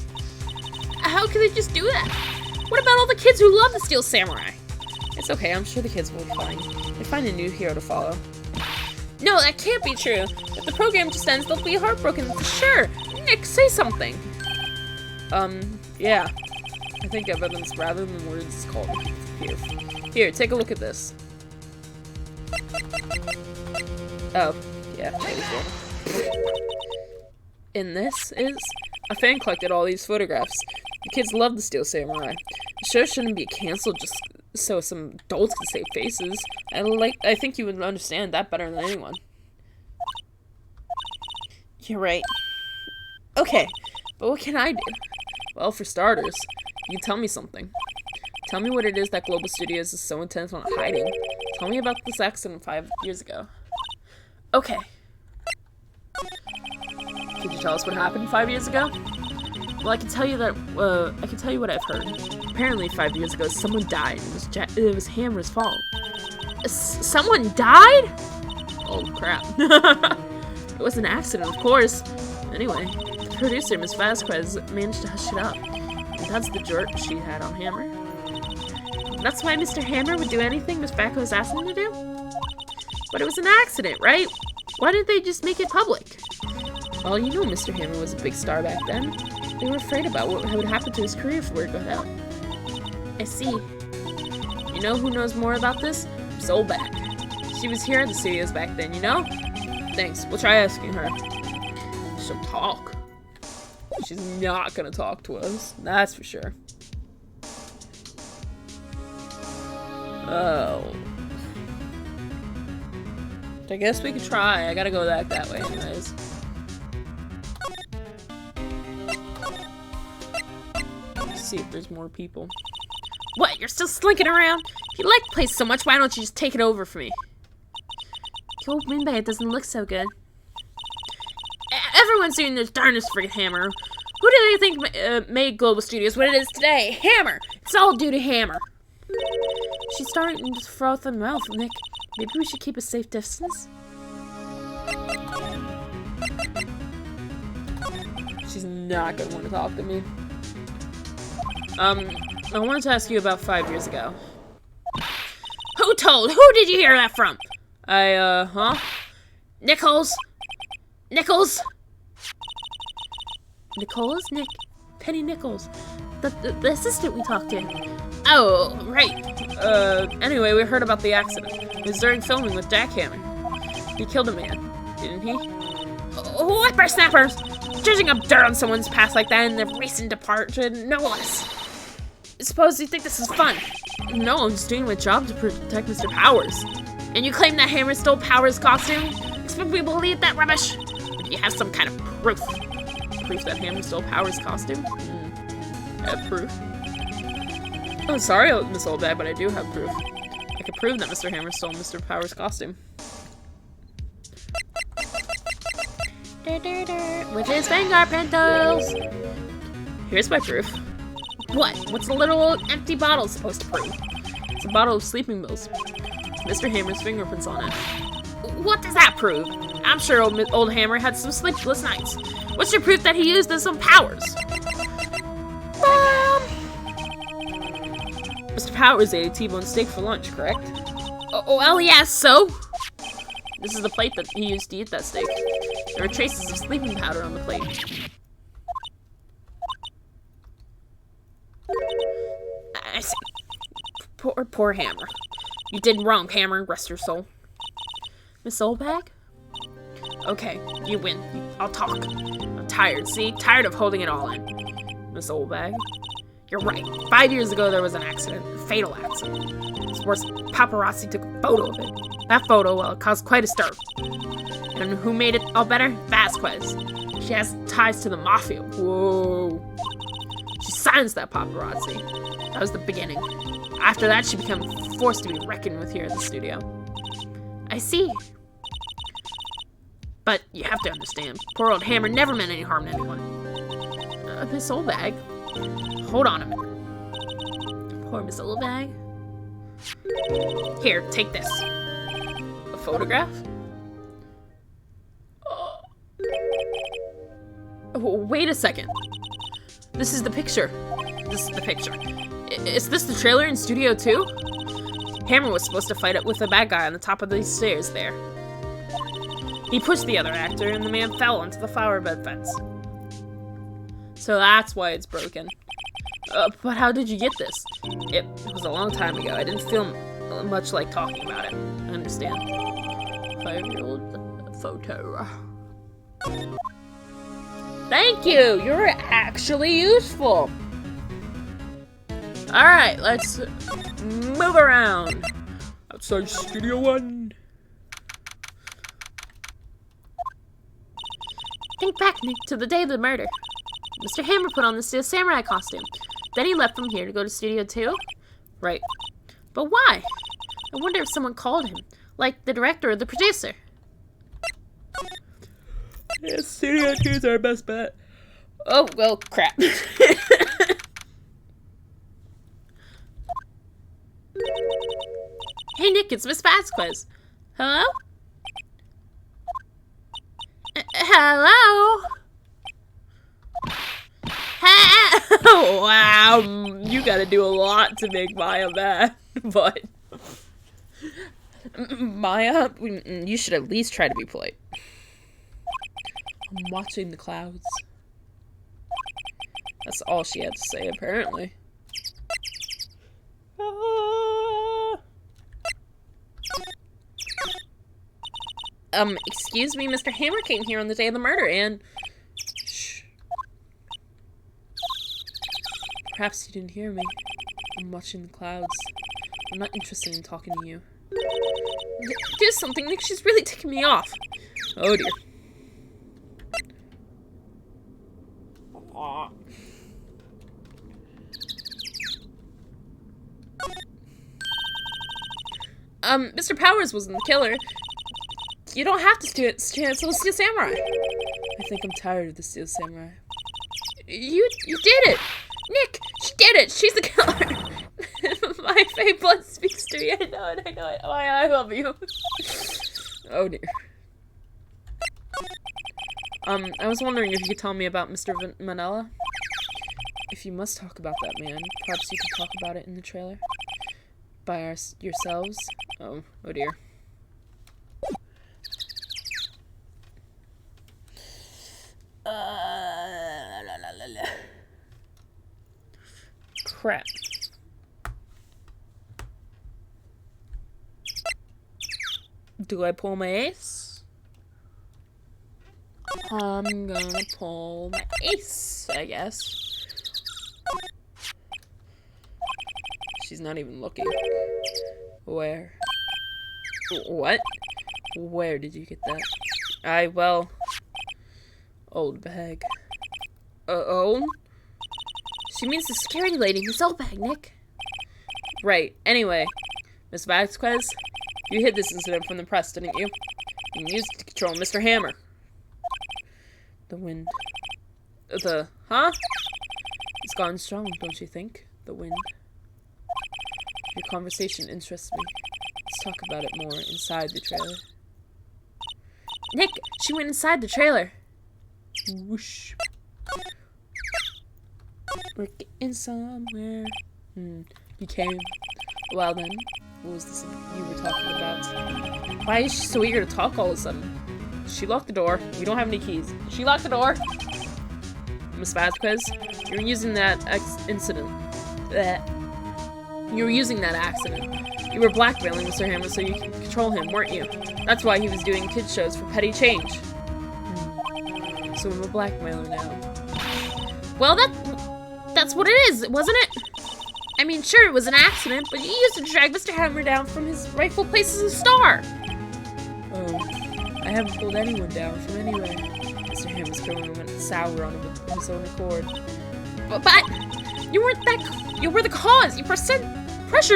How can they just do that? What about all the kids who love the Steel Samurai? It's okay, I'm sure the kids will be fine. They find a new hero to follow. No, that can't be true. If the program just ends, they'll be heartbroken for sure. Nick, say something. Yeah. I think evidence rather than words is called here. Here, take a look at this. Oh, yeah, there we go. And this is... A fan collected all these photographs. The kids love the Steel Samurai. The show shouldn't be canceled just so some adults can save faces. I think you would understand that better than anyone. You're right. Okay, but what can I do? Well, for starters, you tell me something. Tell me what it is that Global Studios is so intent on hiding. Tell me about this accident 5 years ago. Okay. Could you tell us what happened 5 years ago? Well, I can tell you that, I can tell you what I've heard. Apparently 5 years ago, someone died. It was Hammer's fault. Someone died? Oh, crap. It was an accident, of course. Anyway, the producer, Miss Vasquez, managed to hush it up. And that's the jerk she had on Hammer. That's why Mr. Hammer would do anything Miss Vasquez asked him to do? But it was an accident, right? Why didn't they just make it public? Well, you know Mr. Hammer was a big star back then. They were afraid about what would happen to his career if word got out. I see. You know who knows more about this? Solback. She was here at the studios back then, you know? Thanks. We'll try asking her. She'll talk. She's not gonna talk to us. That's for sure. Oh. I guess we could try. I gotta go that way anyways. Let's see if there's more people. What? You're still slinking around? If you like the place so much, why don't you just take it over for me? The old windbag doesn't look so good. Everyone's doing their darndest for Hammer. Who do they think made Global Studios what it is today? Hammer! It's all due to Hammer. She's starting to froth her mouth, Nick. Maybe we should keep a safe distance? She's not gonna want to talk to me. I wanted to ask you about 5 years ago. Who told? Who did you hear that from? Huh? Nichols? Nichols? Nichols? Penny Nichols. The assistant we talked to. Oh, right. Anyway, we heard about the accident. It was during filming with Jackhammer. He killed a man, didn't he? Oh, whippersnappers! Dredging up dirt on someone's past like that in their recent departure, no less. Suppose you think this is fun. No, I'm just doing my job to protect Mr. Powers. And you claim that Hammer stole Powers' costume? Expect we believe that rubbish? Do you have some kind of proof? Proof that Hammer stole Powers' costume? I have proof. Oh, sorry, Miss Olde, but I do have proof. I can prove that Mr. Hammer stole Mr. Powers' costume. With his fingerprints! Here's my proof. What? What's the little empty bottle supposed to prove? It's a bottle of sleeping pills. Mr. Hammer's fingerprints on it. What does that prove? I'm sure old Hammer had some sleepless nights. What's your proof that he used his own powers? Mr. Powers ate a T-bone steak for lunch, correct? Oh, well, yes, so? This is the plate that he used to eat that steak. There are traces of sleeping powder on the plate. I see. Poor Hammer. You did wrong, Hammer. Rest your soul. Miss Oldbag? Okay, you win. I'll talk. I'm tired, see? Tired of holding it all in. Miss Oldbag? You're right. 5 years ago, there was an accident. A fatal accident. It's worse, paparazzi took a photo of it. That photo, well, it caused quite a stir. And who made it all better? Vasquez. She has ties to the mafia. Whoa. She silenced that paparazzi. That was the beginning. After that, she became a force to be reckoned with here at the studio. I see. But you have to understand, poor old Hammer never meant any harm to anyone. Miss Oldbag? Hold on a minute. Poor Miss Oldbag. Here, take this. A photograph? Oh, wait a second. This is the picture. This is the picture. Is this the trailer in Studio 2? Hammer was supposed to fight it with the bad guy on the top of these stairs there. He pushed the other actor, and the man fell onto the flower bed fence. So that's why it's broken. But how did you get this? It was a long time ago. I didn't feel much like talking about it. I understand. 5-year-old photo. Thank you! You're actually useful! Alright, let's move around. Outside Studio 1. Think back, Nick, to the day of the murder. Mr. Hammer put on the Steel Samurai costume. Then he left from here to go to Studio 2? Right. But why? I wonder if someone called him. Like the director or the producer. Yeah, Studio 2 is our best bet. Oh, well, crap. Hey, Nick, it's Miss Vasquez. Hello? Hello? Oh, wow. You gotta do a lot to make Maya mad. But Maya, you should at least try to be polite. I'm watching the clouds. That's all she had to say, apparently. Excuse me, Mr. Hammer came here on the day of the murder, and... Shh. Perhaps you didn't hear me. I'm watching the clouds. I'm not interested in talking to you. Do something, Nick. She's really ticking me off. Oh, dear. Mr. Powers wasn't the killer. You don't have to cancel the Steel Samurai. I think I'm tired of the Steel Samurai. You did it! Nick, she did it! She's the killer! My fake blood speaks to me. I know it. Oh, I love you. Oh, dear. I was wondering if you could tell me about Mr. Manella? If you must talk about that man, perhaps you could talk about it in the trailer? By yourselves? Oh dear. Crap. Do I pull my ace? I'm gonna pull my ace, I guess. She's not even looking. Where? What? Where did you get that? Well... Old bag. Oh? She means the security lady, Miss Oldbag, Nick. Right. Anyway, Miss Vasquez, you hid this incident from the press, didn't you? You used it to control Mr. Hammer. The wind. Huh? It's gone strong, don't you think? The wind. Your conversation interests me. Let's talk about it more inside the trailer. Nick, she went inside the trailer. Whoosh. We're getting somewhere. You came. Well then, what was this you were talking about? Why is she so eager to talk all of a sudden? She locked the door. We don't have any keys. She locked the door. Miss Vasquez, you're using that incident. You were using that accident. You were blackmailing Mr. Hammer so you could control him, weren't you? That's why he was doing kids shows for petty change. So I'm a blackmailer now. Well, that's what it is, wasn't it? I mean, sure, it was an accident, but you used to drag Mr. Hammer down from his rightful place as a star. Oh, I haven't pulled anyone down from anywhere. Mr. Hammer's career went sour on his own accord. But you weren't that. You were the cause. You pressured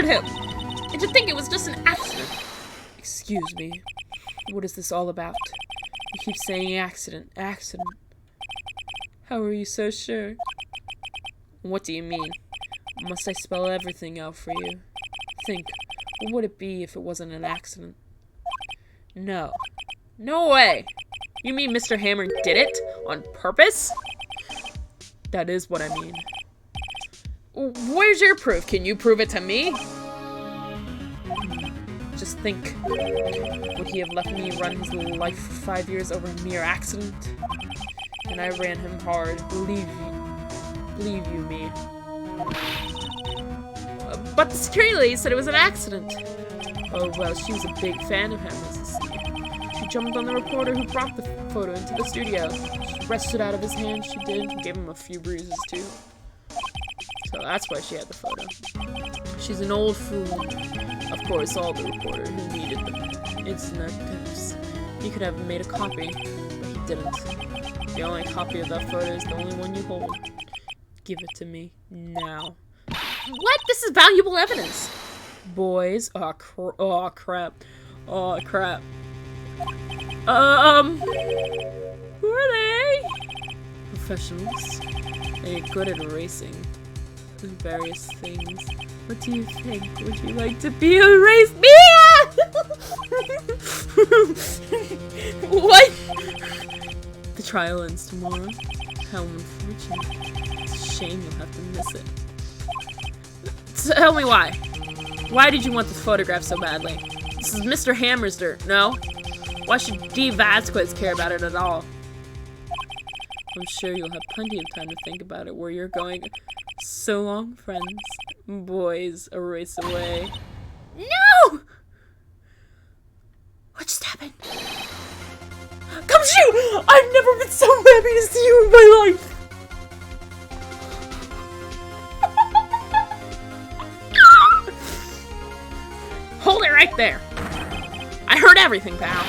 him. And to think it was just an accident. Excuse me. What is this all about? You keep saying accident, accident. How are you so sure? What do you mean? Must I spell everything out for you? Think, what would it be if it wasn't an accident? No. No way! You mean Mr. Hammer did it? On purpose? That is what I mean. Where's your proof? Can you prove it to me? Just think. Would he have let me run his life for 5 years over a mere accident? And I ran him hard. Believe you me. But the security lady said it was an accident. Oh, well, she was a big fan of him, as you see. She jumped on the reporter who brought the photo into the studio. She wrested it out of his hand, she did, and gave him a few bruises, too. So that's why she had the photo. She's an old fool. Of course, all the reporter who needed the internet tips. He could have made a copy, but he didn't. The only copy of that photo is the only one you hold. Give it to me, now. What? This is valuable evidence. Boys. Oh, crap. Oh, crap. Who are they? Professionals. They're good at erasing various things. What do you think? Would you like to be erased? Mia! What? The trial ends tomorrow. How unfortunate. It's a shame you'll have to miss it. Tell me why. Why did you want this photograph so badly? This is Mr. Hammer's dirt, no? Why should D. Vasquez care about it at all? I'm sure you'll have plenty of time to think about it where you're going. So long, friends. Boys, a race away. No! What just happened? Come shoot! I've never been so happy to see you in my life! Hold it right there. I heard everything, pal.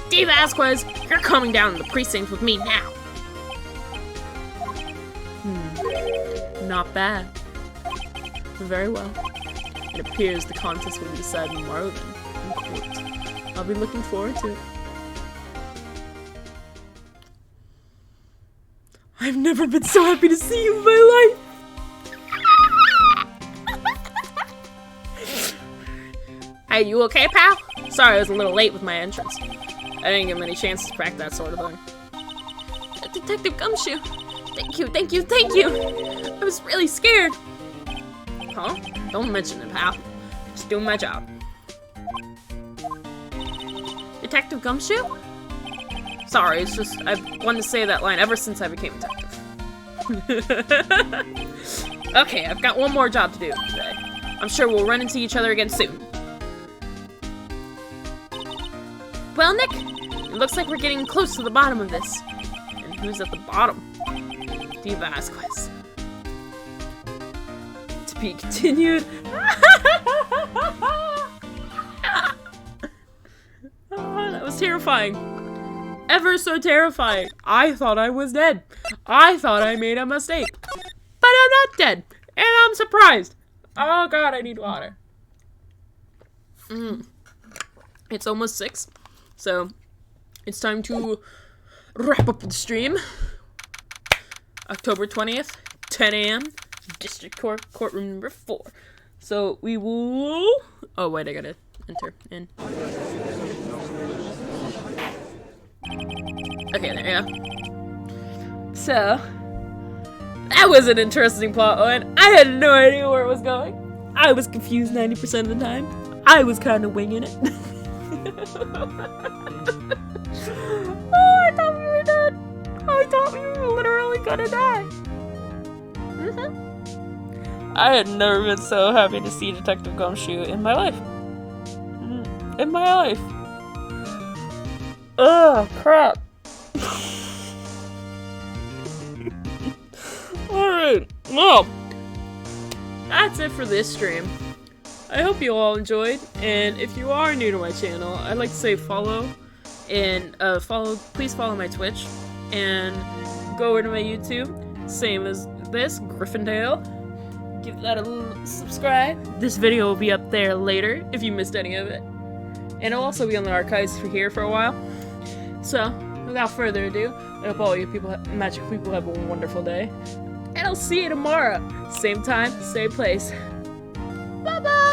D. Vasquez, you're coming down to the precinct with me now. Not bad. Very well. It appears the contest will be decided tomorrow then, in court. I'll be looking forward to it. I've never been so happy to see you in my life! Hey, you okay, pal? Sorry I was a little late with my entrance. I didn't get many chances to practice that sort of thing. Detective Gumshoe! Thank you! I was really scared! Huh? Don't mention it, pal. Just doing my job. Detective Gumshoe? Sorry, it's just, I've wanted to say that line ever since I became a detective. Okay, I've got one more job to do today. I'm sure we'll run into each other again soon. Well, Nick, it looks like we're getting close to the bottom of this. And who's at the bottom? D. Vasquez. To be continued. Oh, that was terrifying. Ever so terrifying. I thought I was dead. I thought I made a mistake. But I'm not dead. And I'm surprised. Oh god, I need water. It's almost 6. So, it's time to wrap up the stream. October 20th, 10 a.m. District Court, courtroom number 4. So, we will... Oh, wait, I gotta enter in. Okay, there you go. So, that was an interesting plot line. I had no idea where it was going. I was confused 90% of the time. I was kind of winging it. Oh, I thought we were dead. I thought we were literally gonna die. I had never been so happy to see Detective Gumshoe in my life. In my life. Ugh, crap. Alright, well, that's it for this stream. I hope you all enjoyed, and if you are new to my channel, I'd like to say follow, and please follow my Twitch, and go over to my YouTube, same as this, Gryffindale. Give that a little subscribe. This video will be up there later, if you missed any of it. And it'll also be on the archives for here for a while. So, without further ado, I hope all you magic people have a wonderful day. And I'll see you tomorrow. Same time, same place. Bye-bye!